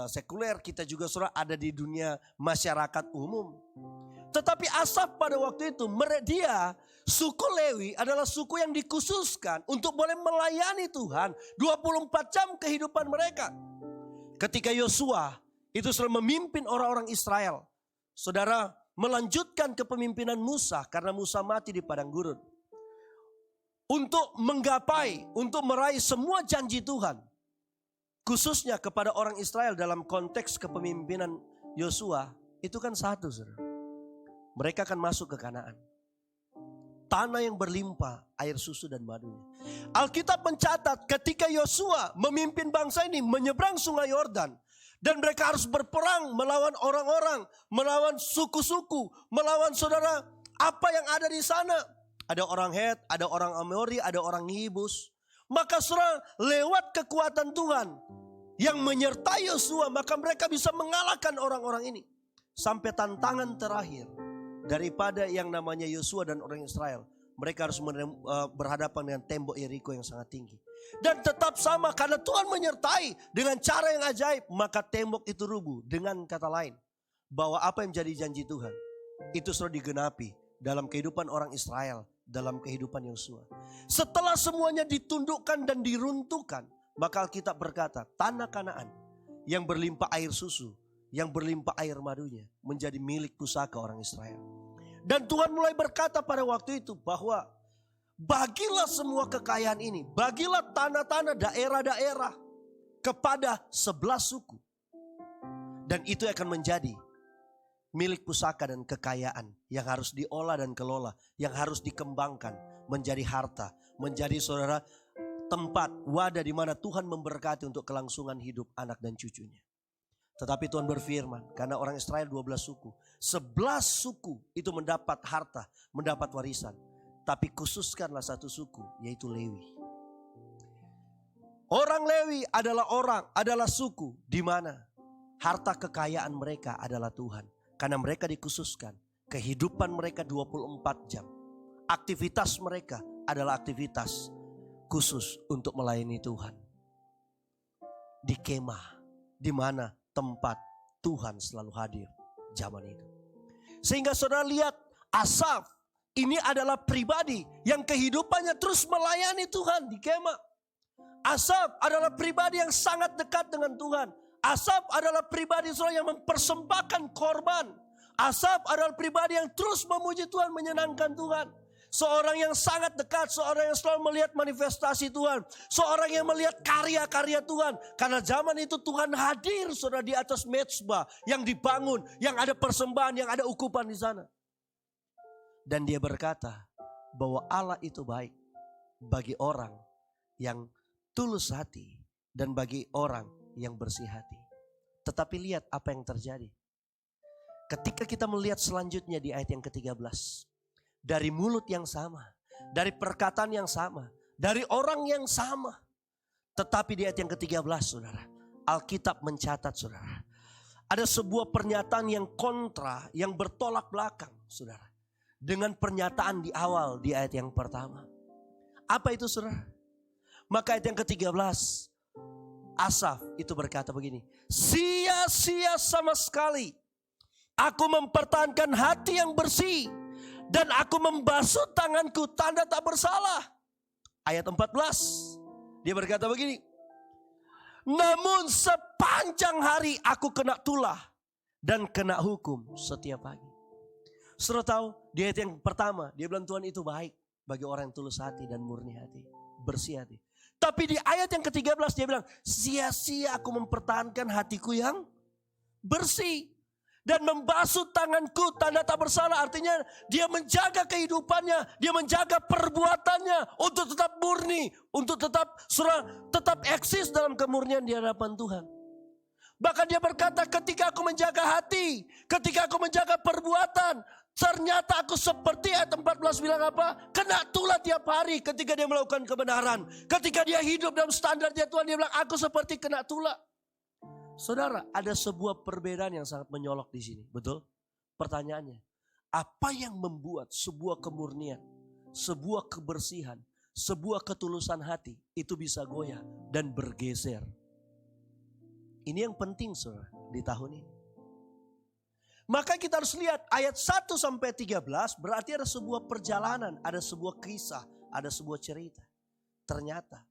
sekuler, kita juga saudara ada di dunia masyarakat umum. Tetapi Asaf pada waktu itu, dia suku Lewi adalah suku yang dikhususkan untuk boleh melayani Tuhan 24 jam kehidupan mereka. Ketika Yosua itu saudara memimpin orang-orang Israel, saudara melanjutkan kepemimpinan Musa karena Musa mati di padang gurun. Untuk menggapai, untuk meraih semua janji Tuhan, khususnya kepada orang Israel dalam konteks kepemimpinan Yosua, itu kan satu saudara. Mereka akan masuk ke Kanaan. Tanah yang berlimpah air susu dan madunya. Alkitab mencatat ketika Yosua memimpin bangsa ini menyeberang sungai Yordan. Dan mereka harus berperang melawan orang-orang, melawan suku-suku, melawan saudara apa yang ada di sana. Ada orang Het, ada orang Amori, ada orang Yebus. Maka saudara lewat kekuatan Tuhan yang menyertai Yosua, maka mereka bisa mengalahkan orang-orang ini. Sampai tantangan terakhir daripada yang namanya Yosua dan orang Israel. Mereka harus berhadapan dengan tembok Yeriko yang sangat tinggi. Dan tetap sama karena Tuhan menyertai dengan cara yang ajaib. Maka tembok itu rubuh. Dengan kata lain, bahwa apa yang menjadi janji Tuhan itu sudah digenapi dalam kehidupan orang Israel, dalam kehidupan Yosua. Setelah semuanya ditundukkan dan diruntuhkan, maka Alkitab berkata tanah Kanaan yang berlimpah air susu yang berlimpah air madunya menjadi milik pusaka orang Israel. Dan Tuhan mulai berkata pada waktu itu bahwa bagilah semua kekayaan ini, bagilah tanah-tanah daerah-daerah kepada 11 suku. Dan itu akan menjadi milik pusaka dan kekayaan yang harus diolah dan kelola, yang harus dikembangkan menjadi harta, menjadi saudara tempat wadah di mana Tuhan memberkati untuk kelangsungan hidup anak dan cucunya. Tetapi Tuhan berfirman, karena orang Israel 12 suku, 11 suku itu mendapat harta, mendapat warisan. Tapi khususkanlah satu suku, yaitu Lewi. Orang Lewi adalah suku di mana harta kekayaan mereka adalah Tuhan. Karena mereka dikhususkan, kehidupan mereka 24 jam. Aktivitas mereka adalah aktivitas khusus untuk melayani Tuhan. Di kemah, di mana tempat Tuhan selalu hadir zaman itu. Sehingga saudara lihat Asaf ini adalah pribadi yang kehidupannya terus melayani Tuhan di kemah. Asaf adalah pribadi yang sangat dekat dengan Tuhan. Asaf adalah pribadi yang mempersembahkan korban. Asaf adalah pribadi yang terus memuji Tuhan, menyenangkan Tuhan. Seorang yang sangat dekat, seorang yang selalu melihat manifestasi Tuhan. Seorang yang melihat karya-karya Tuhan. Karena zaman itu Tuhan hadir saudara di atas mezbah yang dibangun, yang ada persembahan, yang ada ukupan di sana. Dan dia berkata bahwa Allah itu baik bagi orang yang tulus hati dan bagi orang yang bersih hati. Tetapi lihat apa yang terjadi. Ketika kita melihat selanjutnya di ayat yang ke-13. Dari mulut yang sama, dari perkataan yang sama, dari orang yang sama. Tetapi di ayat yang ke-13 saudara, Alkitab mencatat saudara, ada sebuah pernyataan yang kontra, yang bertolak belakang saudara, dengan pernyataan di awal di ayat yang pertama. Apa itu saudara? Maka ayat yang ke-13, Asaf itu berkata begini, sia-sia sama sekali aku mempertahankan hati yang bersih. Dan aku membasuh tanganku, tanda tak bersalah. Ayat 14. Dia berkata begini. Namun sepanjang hari aku kena tulah dan kena hukum setiap pagi. Saudara tahu, di ayat yang pertama dia bilang Tuhan itu baik bagi orang yang tulus hati dan murni hati, bersih hati. Tapi di ayat yang ke-13 dia bilang, sia-sia aku mempertahankan hatiku yang bersih. Dan membasuh tanganku, tanda tak bersalah. Artinya dia menjaga kehidupannya, dia menjaga perbuatannya untuk tetap murni, untuk tetap eksis dalam kemurnian di hadapan Tuhan. Bahkan dia berkata, ketika aku menjaga hati, ketika aku menjaga perbuatan, ternyata aku seperti ayat 14 bilang apa? Kena tulah tiap hari ketika dia melakukan kebenaran. Ketika dia hidup dalam standarnya Tuhan, dia bilang aku seperti kena tulah. Saudara, ada sebuah perbedaan yang sangat menyolok di sini, betul? Pertanyaannya, apa yang membuat sebuah kemurnian, sebuah kebersihan, sebuah ketulusan hati itu bisa goyah dan bergeser? Ini yang penting saudara di tahun ini. Maka kita harus lihat ayat 1 sampai 13 berarti ada sebuah perjalanan, ada sebuah kisah, ada sebuah cerita. Ternyata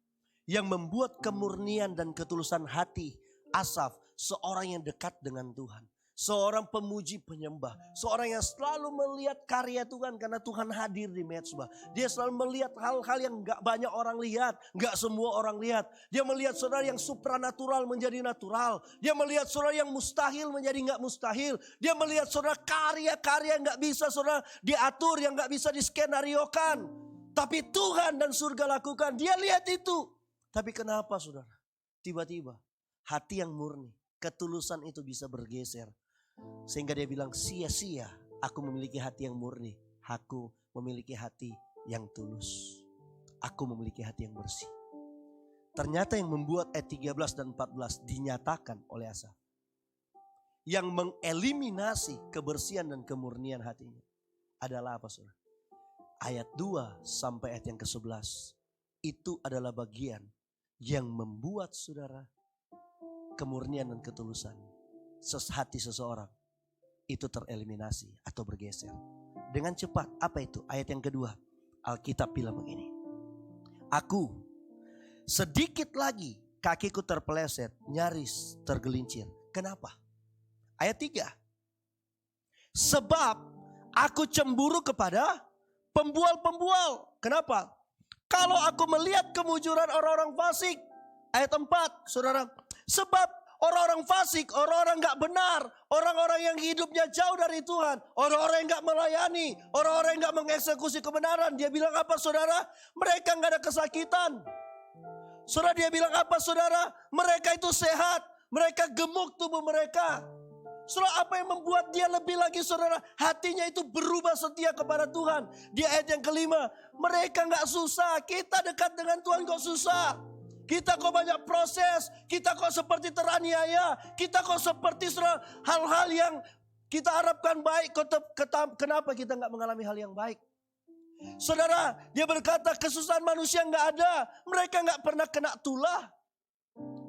yang membuat kemurnian dan ketulusan hati Asaf, seorang yang dekat dengan Tuhan. Seorang pemuji penyembah. Seorang yang selalu melihat karya Tuhan karena Tuhan hadir di mezbah. Dia selalu melihat hal-hal yang gak banyak orang lihat. Gak semua orang lihat. Dia melihat saudara yang supranatural menjadi natural. Dia melihat saudara yang mustahil menjadi gak mustahil. Dia melihat saudara karya-karya yang gak bisa saudara diatur, yang gak bisa diskenariokan. Tapi Tuhan dan surga lakukan. Dia lihat itu. Tapi kenapa saudara? Tiba-tiba hati yang murni, ketulusan itu bisa bergeser. Sehingga dia bilang sia-sia aku memiliki hati yang murni. Aku memiliki hati yang tulus. Aku memiliki hati yang bersih. Ternyata yang membuat ayat 13 dan 14 dinyatakan oleh Asaf. Yang mengeliminasi kebersihan dan kemurnian hatinya adalah apa saudara? Ayat 2 sampai ayat yang ke-11. Itu adalah bagian yang membuat saudara kemurnian dan ketulusan hati seseorang itu tereliminasi atau bergeser dengan cepat. Apa itu? Ayat yang kedua, Alkitab bilang begini. Aku sedikit lagi kakiku terpeleset, nyaris tergelincir. Kenapa? Ayat 3. Sebab aku cemburu kepada pembual-pembual. Kenapa? Kalau aku melihat kemujuran orang-orang fasik. Ayat 4, saudara. Sebab orang-orang fasik, orang-orang gak benar, orang-orang yang hidupnya jauh dari Tuhan, orang-orang yang gak melayani, orang-orang yang gak mengeksekusi kebenaran. Dia bilang apa saudara? Mereka gak ada kesakitan. Saudara, dia bilang apa saudara? Mereka itu sehat, mereka gemuk tubuh mereka. Saudara, apa yang membuat dia lebih lagi saudara? Hatinya itu berubah setia kepada Tuhan. Di ayat yang kelima, mereka gak susah. Kita dekat dengan Tuhan kok susah. Kita kok banyak proses, kita kok seperti teraniaya, kita kok seperti hal-hal yang kita harapkan baik, kenapa kita nggak mengalami hal yang baik? Saudara, dia berkata kesusahan manusia nggak ada, mereka nggak pernah kena tulah.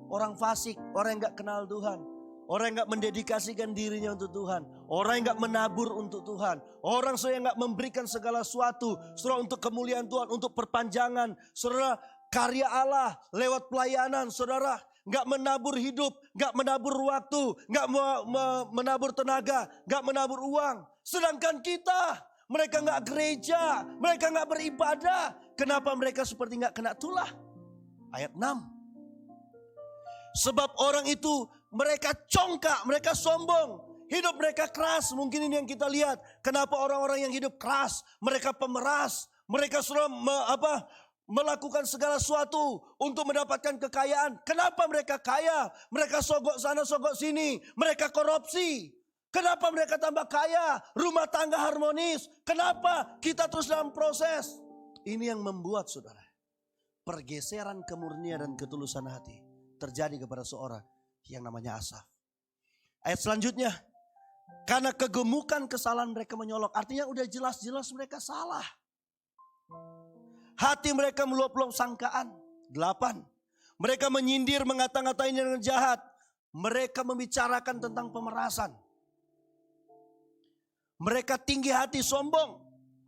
Orang fasik, orang yang nggak kenal Tuhan, orang yang nggak mendedikasikan dirinya untuk Tuhan, orang yang nggak menabur untuk Tuhan, orang yang nggak memberikan segala sesuatu, saudara, untuk kemuliaan Tuhan, untuk perpanjangan, saudara. Karya Allah lewat pelayanan, saudara. Gak menabur hidup, gak menabur waktu, gak menabur tenaga, gak menabur uang. Sedangkan kita, mereka gak gereja, mereka gak beribadah. Kenapa mereka seperti gak kena tulah? Ayat 6. Sebab orang itu mereka congkak, mereka sombong. Hidup mereka keras, mungkin ini yang kita lihat. Kenapa orang-orang yang hidup keras, mereka pemeras, mereka sudah melakukan segala sesuatu untuk mendapatkan kekayaan. Kenapa mereka kaya? Mereka sogok sana, sogok sini. Mereka korupsi. Kenapa mereka tambah kaya? Rumah tangga harmonis. Kenapa? Kita terus dalam proses. Ini yang membuat saudara, pergeseran kemurnian dan ketulusan hati terjadi kepada seorang yang namanya Asaf. Ayat selanjutnya. Karena kegemukan kesalahan mereka menyolok. Artinya udah jelas-jelas mereka salah. Hati mereka meluap-luap sangkaan. 8. Mereka menyindir, mengata-ngatain yang jahat. Mereka membicarakan tentang pemerasan. Mereka tinggi hati, sombong.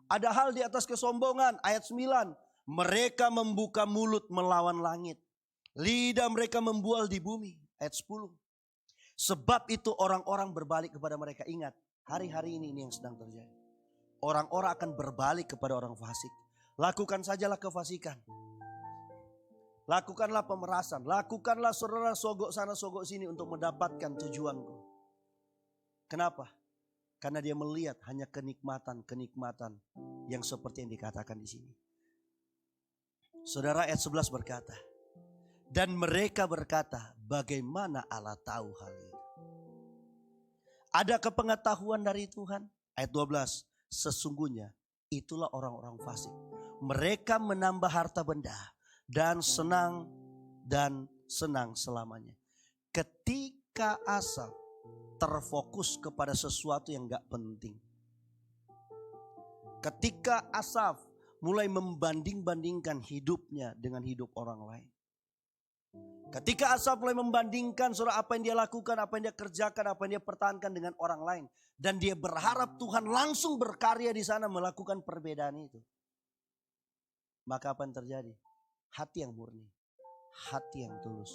Ada hal di atas kesombongan. Ayat 9. Mereka membuka mulut melawan langit. Lidah mereka membual di bumi. Ayat 10. Sebab itu orang-orang berbalik kepada mereka. Ingat, hari-hari ini yang sedang terjadi. Orang-orang akan berbalik kepada orang fasik. Lakukan sajalah kefasikan. Lakukanlah pemerasan. Lakukanlah saudara sogok sana sogok sini untuk mendapatkan tujuanku. Kenapa? Karena dia melihat hanya kenikmatan yang seperti yang dikatakan di sini. Saudara, ayat 11 berkata, dan mereka berkata, bagaimana Allah tahu hal ini? Ada kepengetahuan dari Tuhan? Ayat 12, sesungguhnya itulah orang-orang fasik. Mereka menambah harta benda dan senang selamanya. Ketika Asaf terfokus kepada sesuatu yang gak penting. Ketika Asaf mulai membanding-bandingkan hidupnya dengan hidup orang lain. Ketika Asaf mulai membandingkan saudara apa yang dia lakukan, apa yang dia kerjakan, apa yang dia pertahankan dengan orang lain. Dan dia berharap Tuhan langsung berkarya di sana melakukan perbedaan itu. Maka apa yang terjadi? Hati yang murni, hati yang tulus,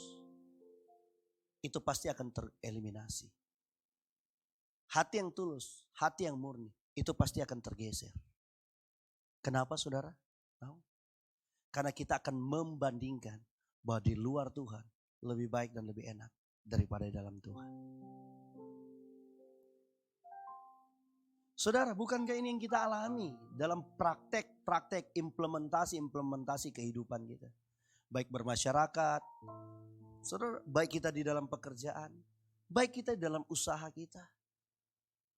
itu pasti akan tereliminasi. Hati yang tulus, hati yang murni, itu pasti akan tergeser. Kenapa saudara? Tahu? Karena kita akan membandingkan bahwa di luar Tuhan lebih baik dan lebih enak daripada di dalam Tuhan. Saudara, bukankah ini yang kita alami dalam praktek implementasi kehidupan kita. Baik bermasyarakat, saudara, baik kita di dalam pekerjaan, baik kita di dalam usaha kita.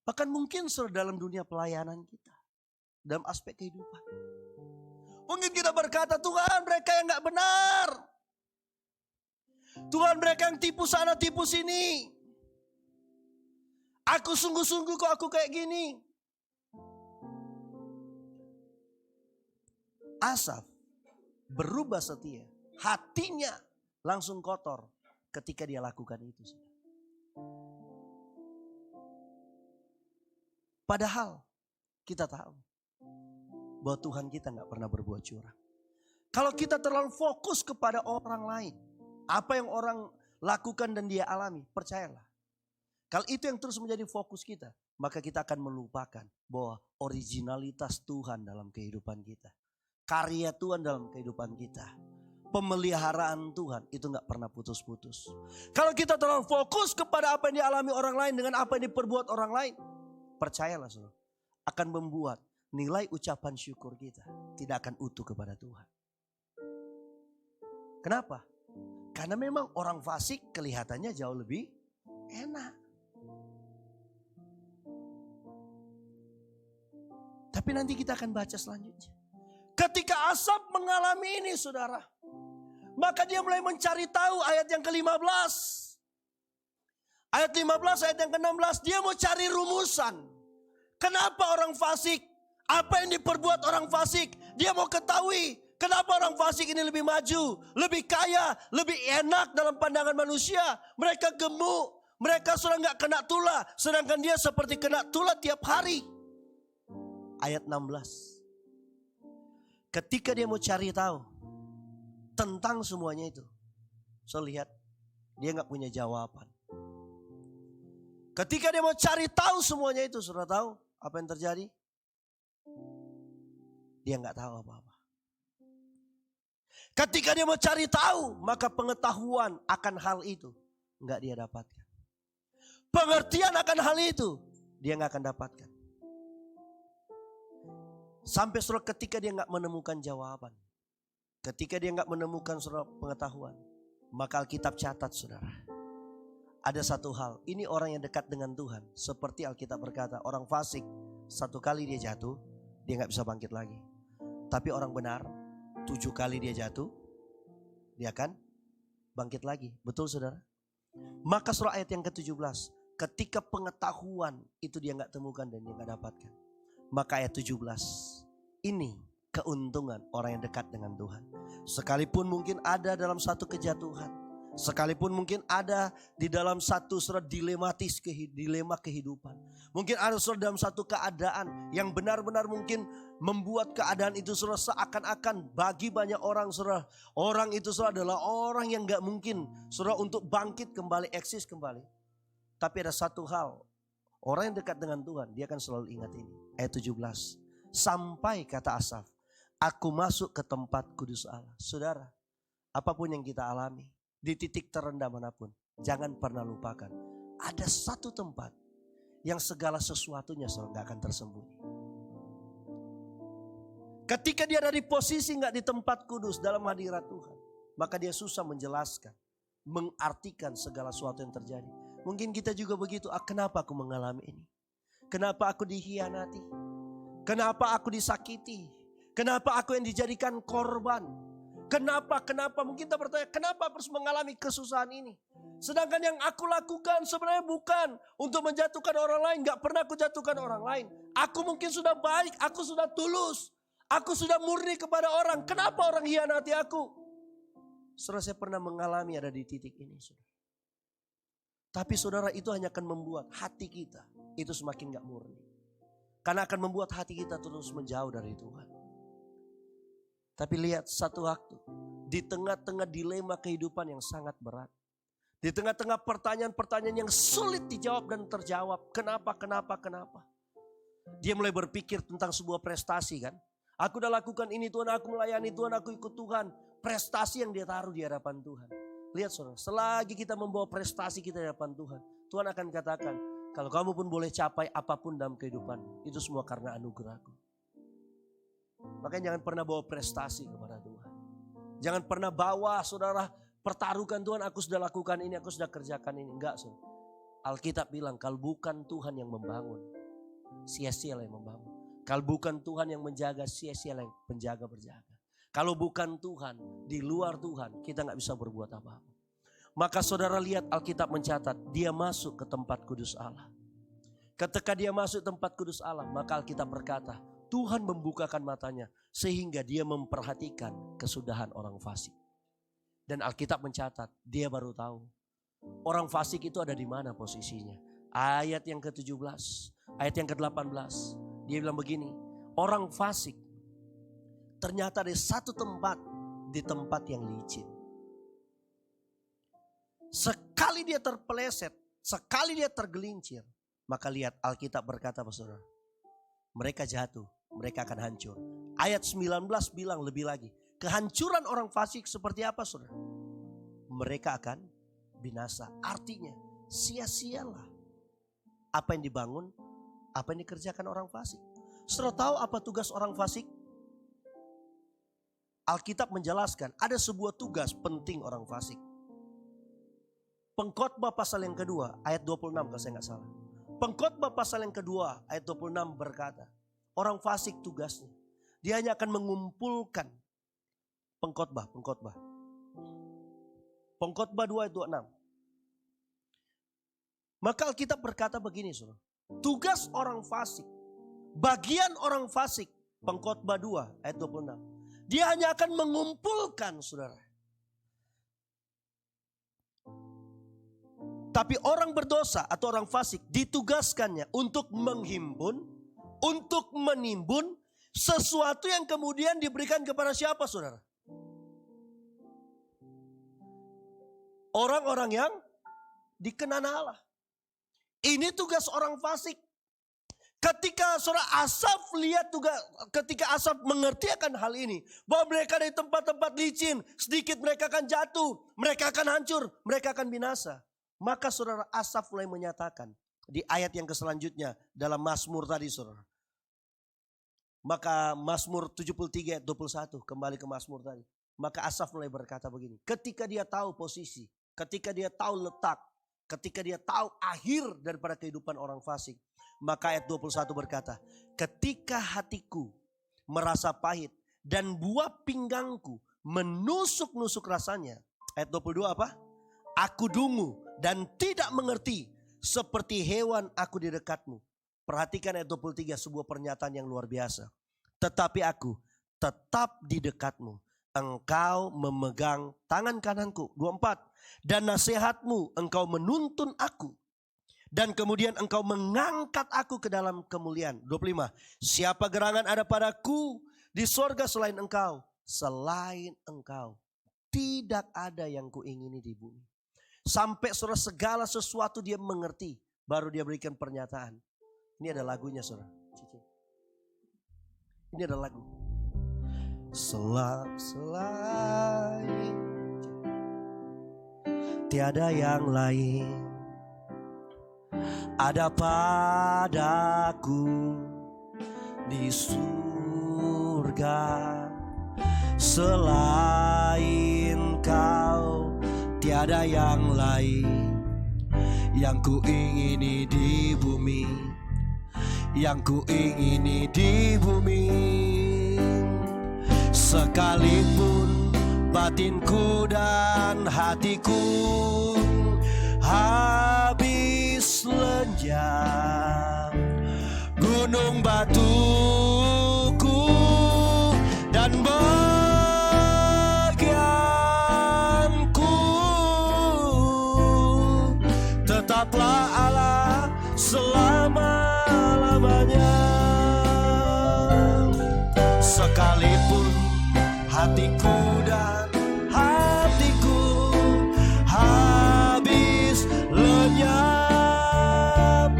Bahkan mungkin saudara dalam dunia pelayanan kita, dalam aspek kehidupan. Mungkin kita berkata, Tuhan mereka yang gak benar. Tuhan mereka yang tipu sana tipu sini. Aku sungguh-sungguh kok aku kayak gini. Asaf berubah setia. Hatinya langsung kotor ketika dia lakukan itu. Padahal kita tahu bahwa Tuhan kita gak pernah berbuat curang. Kalau kita terlalu fokus kepada orang lain, apa yang orang lakukan dan dia alami, percayalah. Kalau itu yang terus menjadi fokus kita, maka kita akan melupakan bahwa originalitas Tuhan dalam kehidupan kita. Karya Tuhan dalam kehidupan kita. Pemeliharaan Tuhan itu gak pernah putus-putus. Kalau kita terlalu fokus kepada apa yang dialami orang lain dengan apa yang diperbuat orang lain, percayalah saudara, akan membuat nilai ucapan syukur kita tidak akan utuh kepada Tuhan. Kenapa? Karena memang orang fasik kelihatannya jauh lebih enak. Tapi nanti kita akan baca selanjutnya. Ketika Asaf mengalami ini saudara, maka dia mulai mencari tahu ayat yang ke-15. Ayat 15, ayat yang ke-16, dia mau cari rumusan. Kenapa orang fasik? Apa yang diperbuat orang fasik? Dia mau ketahui kenapa orang fasik ini lebih maju, lebih kaya, lebih enak dalam pandangan manusia. Mereka gemuk, mereka sudah gak kena tula, sedangkan dia seperti kena tula tiap hari. Ayat 16. Ketika dia mau cari tahu tentang semuanya itu, saya lihat dia gak punya jawaban. Ketika dia mau cari tahu semuanya itu, sudah tahu apa yang terjadi? Dia gak tahu apa-apa. Ketika dia mau cari tahu, maka pengetahuan akan hal itu gak dia dapatkan. Pengertian akan hal itu dia gak akan dapatkan. Sampai saudara ketika dia gak menemukan jawaban, ketika dia gak menemukan saudara pengetahuan, maka Alkitab catat saudara, ada satu hal, ini orang yang dekat dengan Tuhan. Seperti Alkitab berkata, orang fasik satu kali dia jatuh, dia gak bisa bangkit lagi. Tapi orang benar 7 kali dia jatuh, dia akan bangkit lagi. Betul saudara? Maka surah ayat yang ke-17, ketika pengetahuan itu dia gak temukan dan dia gak dapatkan. Maka ayat 17, ini keuntungan orang yang dekat dengan Tuhan. Sekalipun mungkin ada dalam satu kejatuhan, sekalipun mungkin ada di dalam satu dilema kehidupan, mungkin ada dalam satu keadaan yang benar-benar mungkin membuat keadaan itu seakan-akan bagi banyak orang orang itu adalah orang yang gak mungkin untuk bangkit kembali, eksis kembali. Tapi ada satu hal, orang yang dekat dengan Tuhan dia akan selalu ingat ini. Ayat 17, sampai kata Asaf, aku masuk ke tempat kudus Allah. Saudara, apapun yang kita alami, di titik terendah manapun, jangan pernah lupakan, ada satu tempat yang segala sesuatunya gak akan tersembunyi. Ketika dia ada di posisi gak di tempat kudus dalam hadirat Tuhan, maka dia susah menjelaskan, mengartikan segala sesuatu yang terjadi. Mungkin kita juga begitu, kenapa aku mengalami ini? Kenapa aku dikhianati? Kenapa aku disakiti? Kenapa aku yang dijadikan korban? Kenapa? Mungkin kita bertanya, kenapa aku harus mengalami kesusahan ini? Sedangkan yang aku lakukan sebenarnya bukan untuk menjatuhkan orang lain. Gak pernah aku jatuhkan orang lain. Aku mungkin sudah baik, aku sudah tulus. Aku sudah murni kepada orang. Kenapa orang hianati aku? Saudara, saya pernah mengalami ada di titik ini, saudara. Tapi saudara, itu hanya akan membuat hati kita itu semakin gak murni. Karena akan membuat hati kita terus menjauh dari Tuhan. Tapi lihat satu waktu, di tengah-tengah dilema kehidupan yang sangat berat, di tengah-tengah pertanyaan-pertanyaan yang sulit dijawab dan terjawab, kenapa? Dia mulai berpikir tentang sebuah prestasi kan. Aku udah lakukan ini Tuhan, aku melayani Tuhan, aku ikut Tuhan. Prestasi yang dia taruh di hadapan Tuhan. Lihat saudara, selagi kita membawa prestasi kita di hadapan Tuhan, Tuhan akan katakan, kalau kamu pun boleh capai apapun dalam kehidupan, itu semua karena anugerahku. Makanya jangan pernah bawa prestasi kepada Tuhan. Jangan pernah bawa saudara pertaruhkan Tuhan, aku sudah lakukan ini, aku sudah kerjakan ini. Enggak saudara. Alkitab bilang kalau bukan Tuhan yang membangun, sia-sia yang membangun. Kalau bukan Tuhan yang menjaga, sia-sia yang penjaga berjaga. Kalau bukan Tuhan, di luar Tuhan kita gak bisa berbuat apa-apa. Maka saudara lihat Alkitab mencatat, dia masuk ke tempat kudus Allah. Ketika dia masuk tempat kudus Allah, maka Alkitab berkata, Tuhan membukakan matanya sehingga dia memperhatikan kesudahan orang fasik. Dan Alkitab mencatat, dia baru tahu orang fasik itu ada di mana posisinya. Ayat yang ke-17, ayat yang ke-18, dia bilang begini, orang fasik ternyata ada satu tempat, di tempat yang licin. Sekali dia terpeleset, sekali dia tergelincir, maka lihat Alkitab berkata, saudara, mereka jatuh, mereka akan hancur. Ayat 19 bilang lebih lagi, kehancuran orang fasik seperti apa, saudara? Mereka akan binasa. Artinya sia-sialah apa yang dibangun, apa yang dikerjakan orang fasik. Saudara tahu apa tugas orang fasik? Alkitab menjelaskan ada sebuah tugas penting orang fasik. Pengkhotbah pasal yang kedua ayat 26 kalau saya nggak salah. Pengkhotbah pasal yang kedua ayat 26 berkata, orang fasik tugasnya, dia hanya akan mengumpulkan pengkhotbah. Pengkhotbah 2 ayat 26. Maka Alkitab berkata begini, saudara. Tugas orang fasik, bagian orang fasik, Pengkhotbah 2 ayat 26. Dia hanya akan mengumpulkan, saudara. Tapi orang berdosa atau orang fasik ditugaskannya untuk menghimpun, untuk menimbun sesuatu yang kemudian diberikan kepada siapa, saudara? Orang-orang yang dikenan Allah. Ini tugas orang fasik. Ketika saudara Asaf lihat juga, ketika Asaf mengerti akan hal ini, bahwa mereka di tempat-tempat licin, sedikit mereka akan jatuh, mereka akan hancur, mereka akan binasa. Maka saudara Asaf mulai menyatakan di ayat yang selanjutnya dalam Mazmur tadi, saudara. Maka Mazmur 73 ayat 21, kembali ke Mazmur tadi. Maka Asaf mulai berkata begini, ketika dia tahu posisi, ketika dia tahu letak, ketika dia tahu akhir daripada kehidupan orang fasik. Maka ayat 21 berkata, ketika hatiku merasa pahit dan buah pinggangku menusuk-nusuk rasanya. Ayat 22 apa? Aku dungu dan tidak mengerti, seperti hewan aku di dekatmu. Perhatikan ayat 23, sebuah pernyataan yang luar biasa. Tetapi aku tetap di dekatmu. Engkau memegang tangan kananku. 24. Dan nasihatmu engkau menuntun aku. Dan kemudian engkau mengangkat aku ke dalam kemuliaan. 25. Siapa gerangan ada padaku di sorga selain engkau? Selain engkau tidak ada yang kuingini di bumi. Sampai saudara segala sesuatu dia mengerti, baru dia berikan pernyataan. Ini ada lagunya, saudara. Ini ada lagu. Selain tiada yang lain ada padaku di surga, selain kau tiada yang lain yang kuingini di bumi, yang kuingini di bumi. Sekalipun batinku dan hatiku habis lenyap, gunung batuku dan bagianku, tetaplah Allah selama-lamanya. Sekalipun hatiku dan hatiku habis lenyap,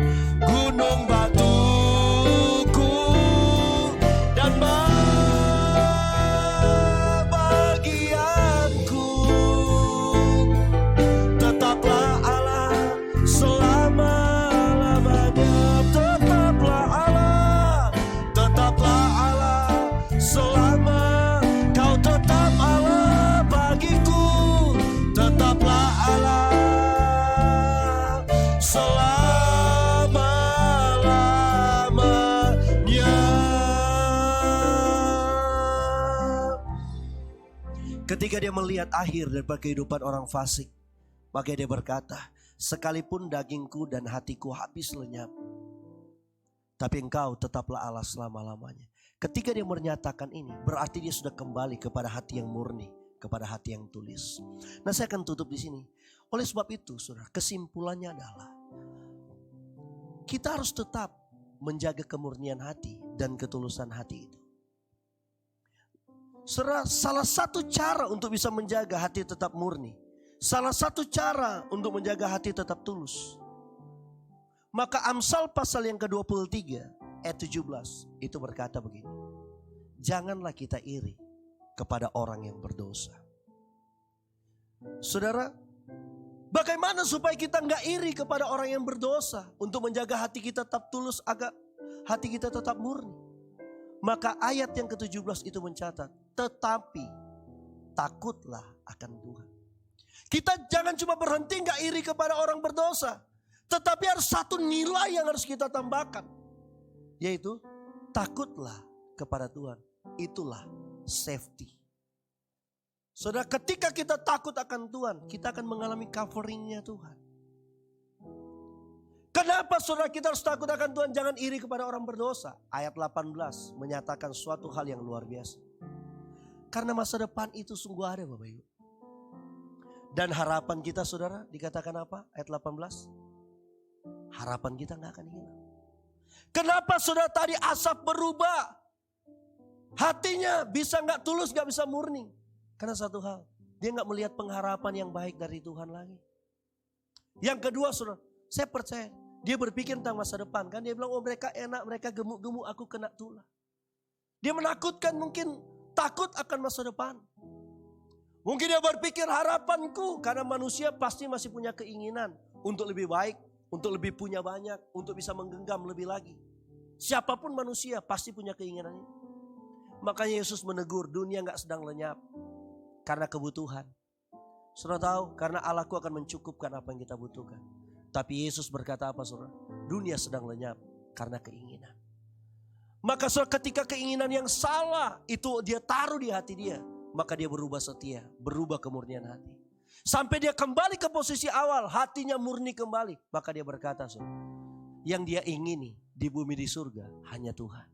gunung batuku dan bagianku, tetaplah Allah selama-lamanya. Tetaplah Allah, tetaplah Allah selama. Kau tetap Allah bagiku, tetaplah Allah selama-lamanya. Ketika dia melihat akhir daripada kehidupan orang fasik, maka dia berkata, sekalipun dagingku dan hatiku habis lenyap, tapi engkau tetaplah Allah selama-lamanya. Ketika dia menyatakan ini, berarti dia sudah kembali kepada hati yang murni, kepada hati yang tulis. Nah, saya akan tutup di sini. Oleh sebab itu, saudara, kesimpulannya adalah kita harus tetap menjaga kemurnian hati dan ketulusan hati itu. Salah satu cara untuk bisa menjaga hati tetap murni, salah satu cara untuk menjaga hati tetap tulus Maka Amsal pasal yang ke-23 ayat 17 itu berkata begini. Janganlah kita iri kepada orang yang berdosa. Saudara, bagaimana supaya kita nggak iri kepada orang yang berdosa? Untuk menjaga hati kita tetap tulus, agar hati kita tetap murni. Maka ayat yang ke-17 itu mencatat, tetapi takutlah akan Tuhan. Kita jangan cuma berhenti nggak iri kepada orang berdosa. Tetapi harus satu nilai yang harus kita tambahkan. Yaitu takutlah kepada Tuhan. Itulah safety. Saudara, ketika kita takut akan Tuhan, kita akan mengalami coveringnya Tuhan. Kenapa saudara kita harus takut akan Tuhan? Jangan iri kepada orang berdosa. Ayat 18 menyatakan suatu hal yang luar biasa. Karena masa depan itu sungguh ada Bapak Ibu. Dan harapan kita saudara dikatakan apa? Ayat 18. Harapan kita gak akan hilang. Kenapa saudara tadi Asaf berubah? Hatinya bisa gak tulus, gak bisa murni. Karena satu hal, dia gak melihat pengharapan yang baik dari Tuhan lagi. Yang kedua saudara, saya percaya dia berpikir tentang masa depan. Kan dia bilang, oh mereka enak, mereka gemuk-gemuk, aku kena tulah. Dia menakutkan, mungkin takut akan masa depan. Mungkin dia berpikir harapanku, karena manusia pasti masih punya keinginan untuk lebih baik, untuk lebih punya banyak, untuk bisa menggenggam lebih lagi. Siapapun manusia pasti punya keinginan ini. Makanya Yesus menegur, dunia gak sedang lenyap karena kebutuhan. Saudara tahu, karena Allahku akan mencukupkan apa yang kita butuhkan. Tapi Yesus berkata apa saudara? Dunia sedang lenyap karena keinginan. Maka saudara, ketika keinginan yang salah itu dia taruh di hati dia, maka dia berubah setia, berubah kemurnian hati. Sampai dia kembali ke posisi awal, hatinya murni kembali. Maka dia berkata, yang dia ingini di bumi di surga hanya Tuhan.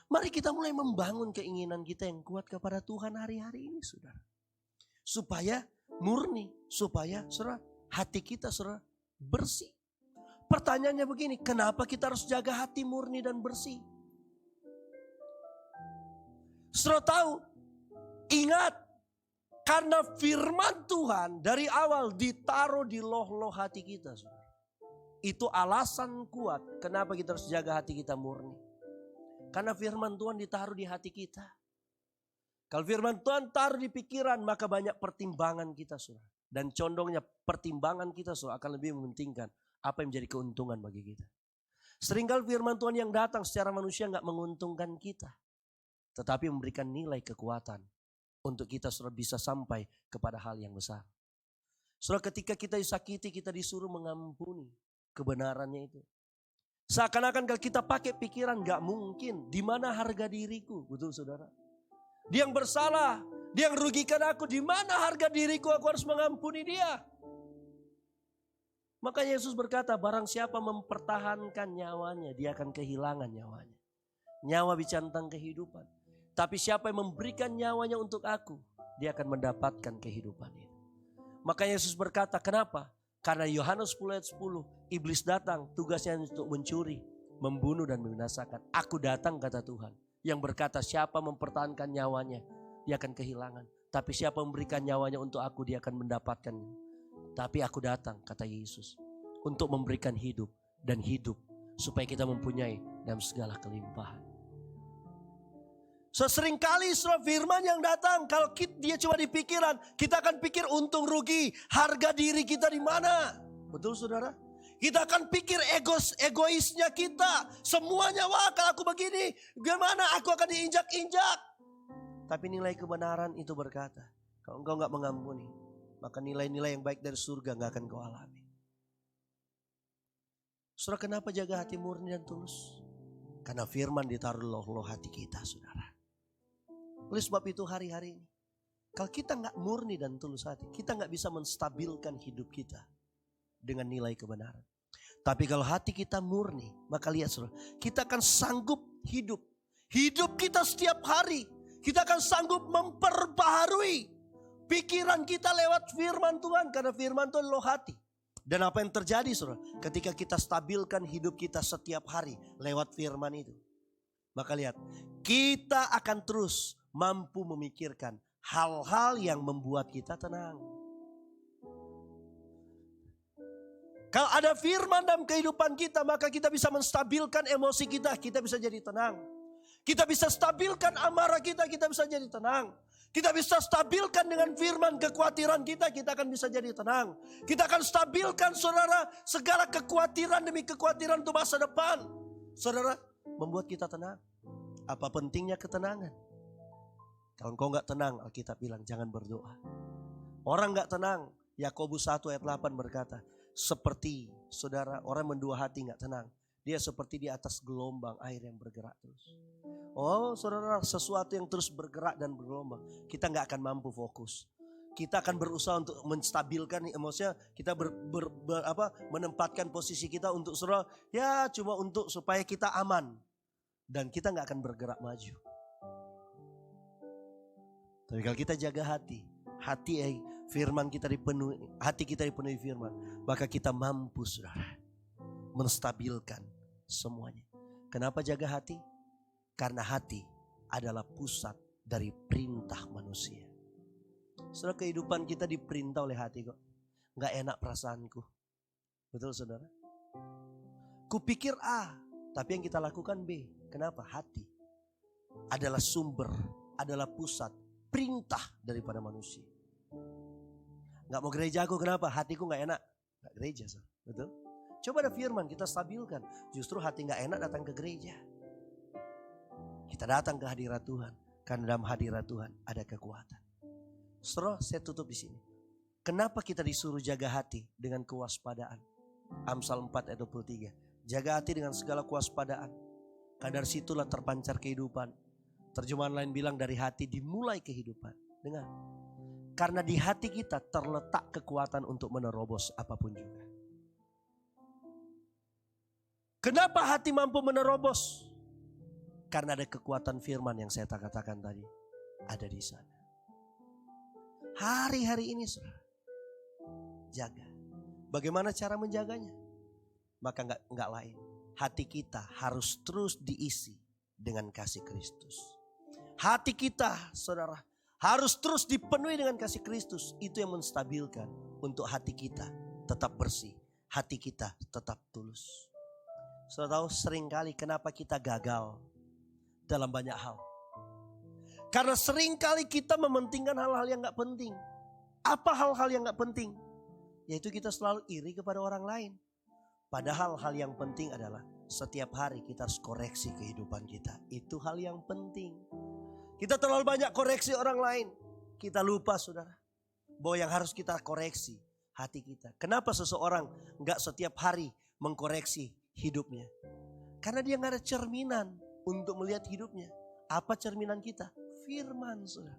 Mari kita mulai membangun keinginan kita yang kuat kepada Tuhan hari-hari ini saudara. Supaya murni, supaya saudara, hati kita saudara bersih. Pertanyaannya begini, kenapa kita harus jaga hati murni dan bersih? Saudara tahu, ingat. Karena firman Tuhan dari awal ditaruh di loh-loh hati kita. Saudara. Itu alasan kuat kenapa kita harus jaga hati kita murni. Karena firman Tuhan ditaruh di hati kita. Kalau firman Tuhan taruh di pikiran, maka banyak pertimbangan kita saudara. Dan condongnya pertimbangan kita saudara akan lebih mementingkan apa yang menjadi keuntungan bagi kita. Seringkali firman Tuhan yang datang secara manusia gak menguntungkan kita. Tetapi memberikan nilai kekuatan. Untuk kita saudara bisa sampai kepada hal yang besar. Saudara, ketika kita disakiti, kita disuruh mengampuni kebenarannya itu. Seakan-akan kalau kita pakai pikiran gak mungkin. Di mana harga diriku? Betul saudara. Dia yang bersalah, dia yang rugikan aku. Di mana harga diriku? Aku harus mengampuni dia. Maka Yesus berkata, barang siapa mempertahankan nyawanya, dia akan kehilangan nyawanya. Nyawa bicara tentang kehidupan. Tapi siapa yang memberikan nyawanya untuk aku, dia akan mendapatkan kehidupan itu. Maka Yesus berkata, kenapa? Karena Yohanes 10 ayat 10, iblis datang tugasnya untuk mencuri, membunuh dan membinasakan. Aku datang kata Tuhan, yang berkata siapa mempertahankan nyawanya, dia akan kehilangan. Tapi siapa memberikan nyawanya untuk aku, dia akan mendapatkannya. Tapi aku datang kata Yesus, untuk memberikan hidup dan hidup, supaya kita mempunyai dalam segala kelimpahan. Seringkali firman yang datang, kalau dia cuma di pikiran, kita akan pikir untung rugi, harga diri kita di mana. Betul saudara? Kita akan pikir egoisnya kita. Semuanya, wah kalau aku begini, gimana aku akan diinjak-injak. Tapi nilai kebenaran itu berkata, kalau engkau gak mengampuni, maka nilai-nilai yang baik dari surga gak akan kau alami. Saudara, kenapa jaga hati murni dan tulus? Karena firman ditaruh loh hati kita saudara. Oleh sebab itu hari-hari ini, kalau kita gak murni dan tulus hati, kita gak bisa menstabilkan hidup kita dengan nilai kebenaran. Tapi kalau hati kita murni, maka lihat saudara, kita akan sanggup hidup. Hidup kita setiap hari, kita akan sanggup memperbaharui pikiran kita lewat firman Tuhan. Karena firman Tuhan loh hati. Dan apa yang terjadi saudara, ketika kita stabilkan hidup kita setiap hari lewat firman itu. Maka lihat, kita akan terus mampu memikirkan hal-hal yang membuat kita tenang. Kalau ada firman dalam kehidupan kita, maka kita bisa menstabilkan emosi kita, kita bisa jadi tenang. Kita bisa stabilkan amarah kita bisa jadi tenang. Kita bisa stabilkan dengan firman kekhawatiran kita akan bisa jadi tenang. Kita akan stabilkan saudara segala kekhawatiran demi kekhawatiran untuk masa depan. Saudara, membuat kita tenang. Apa pentingnya ketenangan? Kalau engkau gak tenang, Alkitab bilang jangan berdoa. Orang gak tenang, Yakobus 1 ayat 8 berkata, seperti saudara orang mendua hati gak tenang. Dia seperti di atas gelombang air yang bergerak terus. Oh saudara, sesuatu yang terus bergerak dan bergelombang, kita gak akan mampu fokus. Kita akan berusaha untuk menstabilkan emosinya. Kita menempatkan posisi kita untuk saudara, ya cuma untuk supaya kita aman. Dan kita gak akan bergerak maju. Tapi kalau kita jaga hati firman kita dipenuhi, hati kita dipenuhi firman, maka kita mampu saudara menstabilkan semuanya. Kenapa jaga hati? Karena hati adalah pusat dari perintah manusia. Saudara, kehidupan kita diperintah oleh hati kok. Gak enak perasaanku. Betul saudara? Kupikir A, tapi yang kita lakukan B. Kenapa? Hati adalah sumber, adalah pusat perintah daripada manusia. Gak mau gereja aku, kenapa? Hatiku gak enak. Gak gereja, betul? Coba ada firman, kita stabilkan. Justru hati gak enak datang ke gereja. Kita datang ke hadirat Tuhan. Karena dalam hadirat Tuhan ada kekuatan. Saudara, saya tutup di sini. Kenapa kita disuruh jaga hati dengan kewaspadaan? Amsal 4 ayat 23. Jaga hati dengan segala kewaspadaan. Karena dari situlah terpancar kehidupan. Terjemahan lain bilang dari hati dimulai kehidupan. Dengar. Karena di hati kita terletak kekuatan untuk menerobos apapun juga. Kenapa hati mampu menerobos? Karena ada kekuatan firman yang saya katakan tadi. Ada di sana. Hari-hari ini saudara, jaga. Bagaimana cara menjaganya? Maka enggak lain. Hati kita harus terus diisi dengan kasih Kristus. Hati kita saudara harus terus dipenuhi dengan kasih Kristus. Itu yang menstabilkan untuk hati kita tetap bersih. Hati kita tetap tulus. Saudara tahu seringkali kenapa kita gagal dalam banyak hal. Karena seringkali kita mementingkan hal-hal yang gak penting. Apa hal-hal yang gak penting? Yaitu kita selalu iri kepada orang lain. Padahal hal yang penting adalah setiap hari kita harus koreksi kehidupan kita. Itu hal yang penting. Kita terlalu banyak koreksi orang lain. Kita lupa saudara, bahwa yang harus kita koreksi hati kita. Kenapa seseorang gak setiap hari mengkoreksi hidupnya? Karena dia gak ada cerminan untuk melihat hidupnya. Apa cerminan kita? Firman saudara.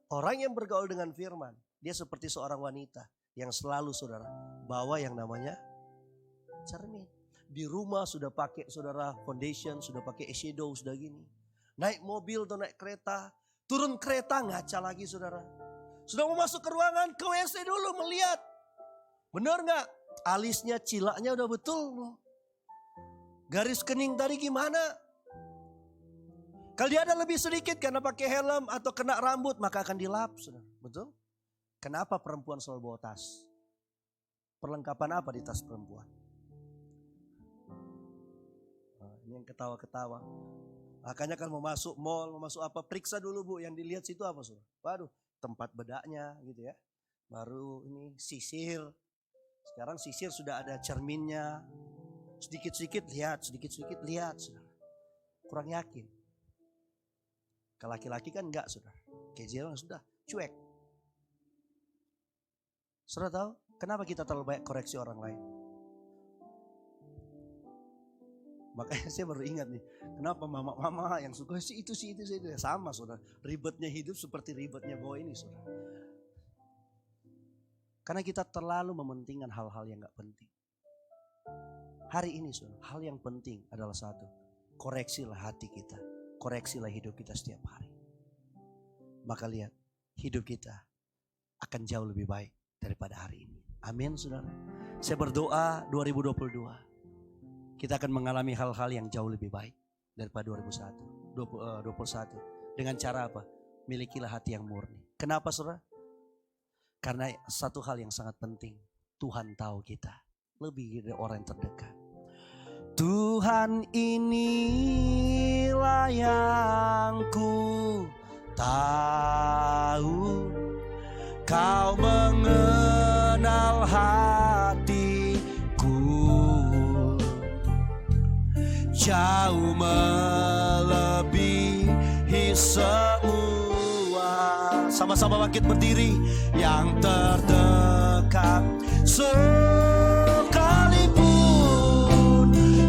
Orang yang bergaul dengan firman, dia seperti seorang wanita yang selalu saudara bawa yang namanya cermin. Di rumah sudah pakai saudara foundation, sudah pakai eyeshadow, sudah gini. Naik mobil atau naik kereta, turun kereta ngaca lagi saudara. Sudah mau masuk ke ruangan, ke WC dulu melihat. Benar gak? Alisnya, cilaknya udah betul. Garis kening tadi gimana? Kalau dia ada lebih sedikit karena pakai helm atau kena rambut, maka akan dilap. Betul? Kenapa perempuan selalu bawa tas? Perlengkapan apa di tas perempuan? Nah, ini yang ketawa-ketawa. Makanya kalau mau masuk mall, mau masuk apa, periksa dulu bu. Yang dilihat situ apa saudara? Waduh, tempat bedaknya gitu ya. Baru ini sisir. Sekarang sisir sudah ada cerminnya. Sedikit-sedikit lihat, sedikit-sedikit lihat saudara. Kurang yakin. Kalau laki-laki kan enggak saudara. Casual sudah cuek. Saudara tahu kenapa kita terlalu banyak koreksi orang lain? Makanya saya baru ingat nih. Kenapa mama-mama yang suka itu. Sama saudara. Ribetnya hidup seperti ribetnya bawa ini saudara. Karena kita terlalu mementingkan hal-hal yang gak penting. Hari ini saudara, hal yang penting adalah satu. Koreksilah hati kita. Koreksilah hidup kita setiap hari. Maka lihat, hidup kita akan jauh lebih baik daripada hari ini. Amin saudara. Saya berdoa 2022. Kita akan mengalami hal-hal yang jauh lebih baik daripada 2021. Dengan cara apa? Milikilah hati yang murni. Kenapa saudara? Karena satu hal yang sangat penting. Tuhan tahu kita lebih dari orang yang terdekat. Tuhan, inilah yang ku tahu, Kau mengenal hatiku jauh melebihi semua. Sama-sama bangkit berdiri. Yang terdekat sekalipun,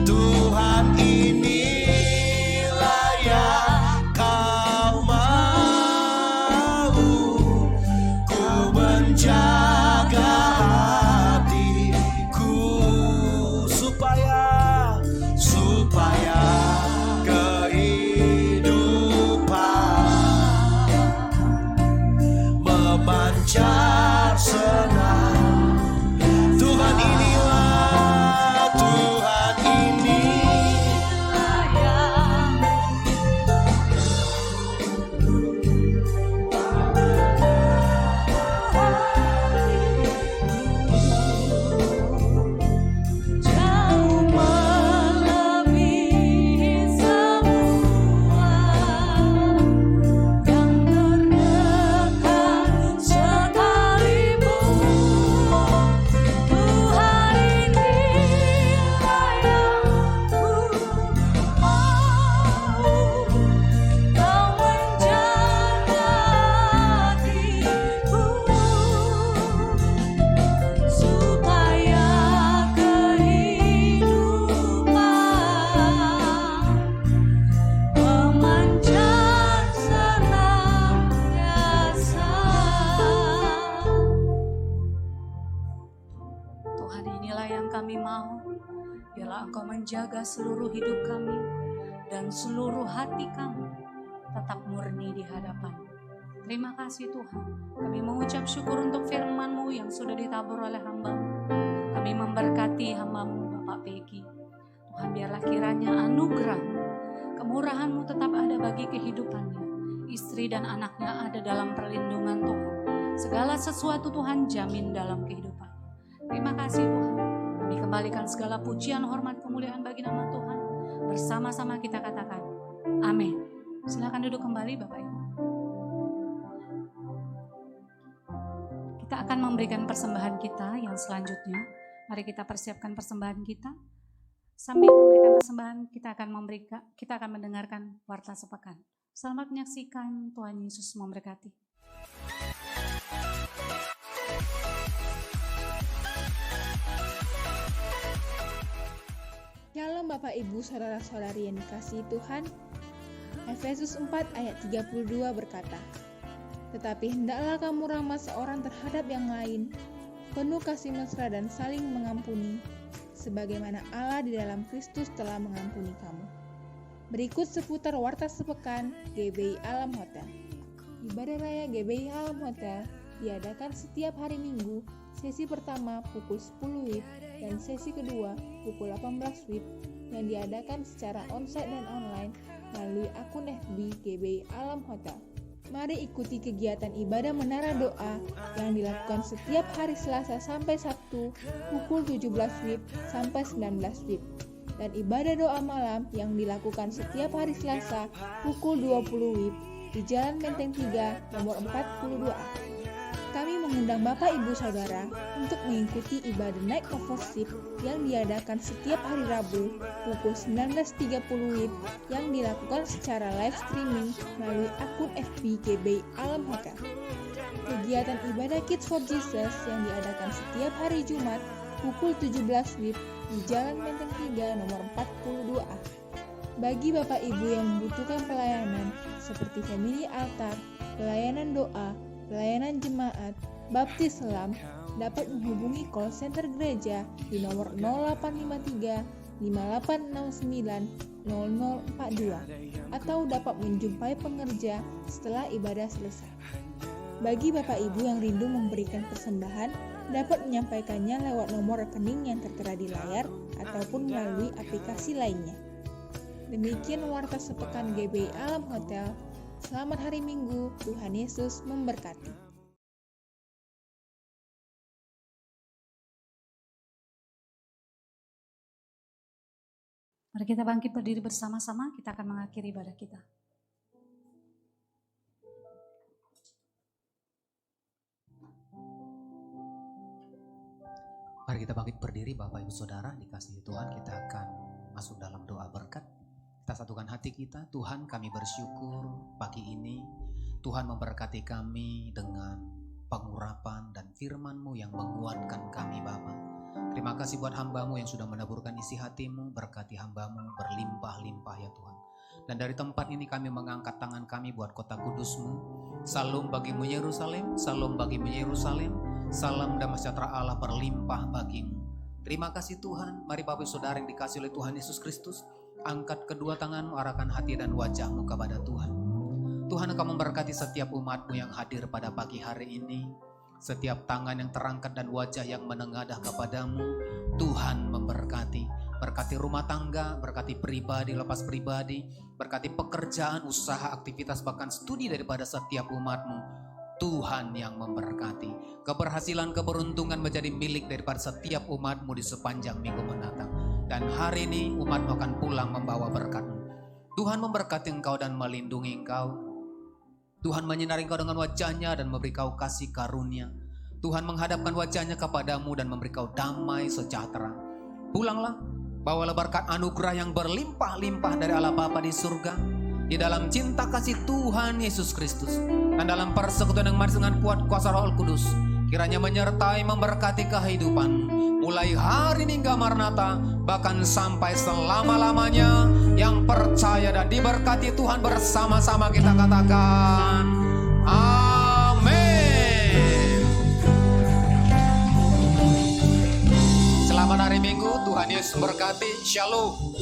Tuhan, inilah yang Kau mau. Ku menjaga hatiku supaya kehidupan memancar senang. Tuhan, inilah, Tuhan, inilah yang jauh melebihi semua. Yang terdekat sekalipun, Tuhan, inilah yang ku mau. Kau menjaga hatiku supaya kehidupan memancar senantiasa. Tuhan, inilah yang kami mau. Biarlah Engkau menjaga seluruh hidup kami dan seluruh hati kami tetap murni di hadapan. Terima kasih Tuhan. Kami mengucap syukur untuk firman-Mu yang sudah ditabur oleh hamba-Mu. Kami memberkati hamba-Mu Bapak Peggy. Tuhan, biarlah kiranya anugerah kemurahan-Mu tetap ada bagi kehidupannya. Istri dan anaknya ada dalam perlindungan Tuhan. Segala sesuatu Tuhan jamin dalam kehidupan. Terima kasih Tuhan. Kami kembalikan segala pujian, hormat, kemuliaan bagi nama Tuhan. Bersama-sama kita katakan, amin. Silakan duduk kembali Bapak Ibu. Kita akan memberikan persembahan kita yang selanjutnya. Mari kita persiapkan persembahan kita. Sambil memberikan persembahan, kita akan mendengarkan warta sepekan. Selamat menyaksikan. Tuhan Yesus memberkati. Shalom Bapak Ibu Saudara-saudari yang dikasihi Tuhan. Efesus 4 ayat 32 berkata, "Tetapi hendaklah kamu ramah seorang terhadap yang lain, penuh kasih mesra dan saling mengampuni, sebagaimana Allah di dalam Kristus telah mengampuni kamu." Berikut seputar warta sepekan GBI Alam Hotel. Ibadah Raya GBI Alam Hotel diadakan setiap hari Minggu, sesi pertama pukul 10 WIB dan sesi kedua pukul 18 WIB yang diadakan secara onsite dan online melalui akun FB GBI Alam Hotel. Mari ikuti kegiatan ibadah menara doa yang dilakukan setiap hari Selasa sampai Sabtu pukul 17 WIB sampai 19 WIB dan ibadah doa malam yang dilakukan setiap hari Selasa pukul 20 WIB di Jalan Menteng 3 nomor 42A. Kami mengundang Bapak Ibu Saudara untuk mengikuti ibadah Night of Worship yang diadakan setiap hari Rabu pukul 19.30 WIB yang dilakukan secara live streaming melalui akun FB GBI Alam Hotel. Kegiatan ibadah Kids for Jesus yang diadakan setiap hari Jumat pukul 17 WIB di Jalan Menteng 3 nomor 42A. Bagi Bapak Ibu yang membutuhkan pelayanan seperti family altar, pelayanan doa, pelayanan jemaat, baptis selam, dapat menghubungi call center gereja di nomor 0853 5869 0042 atau dapat menjumpai pengerja setelah ibadah selesai. Bagi Bapak Ibu yang rindu memberikan persembahan, dapat menyampaikannya lewat nomor rekening yang tertera di layar ataupun melalui aplikasi lainnya. Demikian warta sepekan GBI Alam Hotel. Selamat hari Minggu, Tuhan Yesus memberkati. Mari kita bangkit berdiri bersama-sama, kita akan mengakhiri ibadah kita. Mari kita bangkit berdiri Bapak Ibu Saudara, dikasihi Tuhan, kita akan masuk dalam doa berkat. Kita satukan hati kita. Tuhan, kami bersyukur pagi ini Tuhan memberkati kami dengan pengurapan dan firman-Mu yang menguatkan kami Bapa. Terima kasih buat hamba-Mu yang sudah menaburkan isi hati-Mu, berkati hamba-Mu berlimpah-limpah ya Tuhan. Dan dari tempat ini kami mengangkat tangan kami buat kota kudus-Mu. Salam bagimu Yerusalem, salam bagimu Yerusalem, salam damai sejahtera Allah berlimpah bagimu. Terima kasih Tuhan. Mari Bapak Saudara yang dikasih oleh Tuhan Yesus Kristus, angkat kedua tanganmu, arahkan hati dan wajahmu kepada Tuhan. Tuhan, Engkau memberkati setiap umat-Mu yang hadir pada pagi hari ini. Setiap tangan yang terangkat dan wajah yang menengadah kepadamu, Tuhan memberkati. Berkati rumah tangga, berkati pribadi, lepas pribadi, berkati pekerjaan, usaha, aktivitas, bahkan studi daripada setiap umat-Mu. Tuhan yang memberkati. Keberhasilan, keberuntungan menjadi milik daripada setiap umat-Mu di sepanjang minggu mendatang. Dan hari ini umat-Mu akan pulang membawa berkat-Mu. Tuhan memberkati engkau dan melindungi engkau. Tuhan menyinari engkau dengan wajahnya dan memberi kau kasih karunia. Tuhan menghadapkan wajahnya kepadamu dan memberi kau damai sejahtera. Pulanglah, bawalah berkat anugerah yang berlimpah-limpah dari Allah Bapa di surga, di dalam cinta kasih Tuhan Yesus Kristus, dan dalam persekutuan yang manis dengan kuat kuasa Roh Kudus, kiranya menyertai memberkati kehidupan mulai hari ini hingga Maranatha, bahkan sampai selama-lamanya. Yang percaya dan diberkati Tuhan bersama-sama kita katakan amin. Selamat hari Minggu, Tuhan Yesus berkati. Shalom.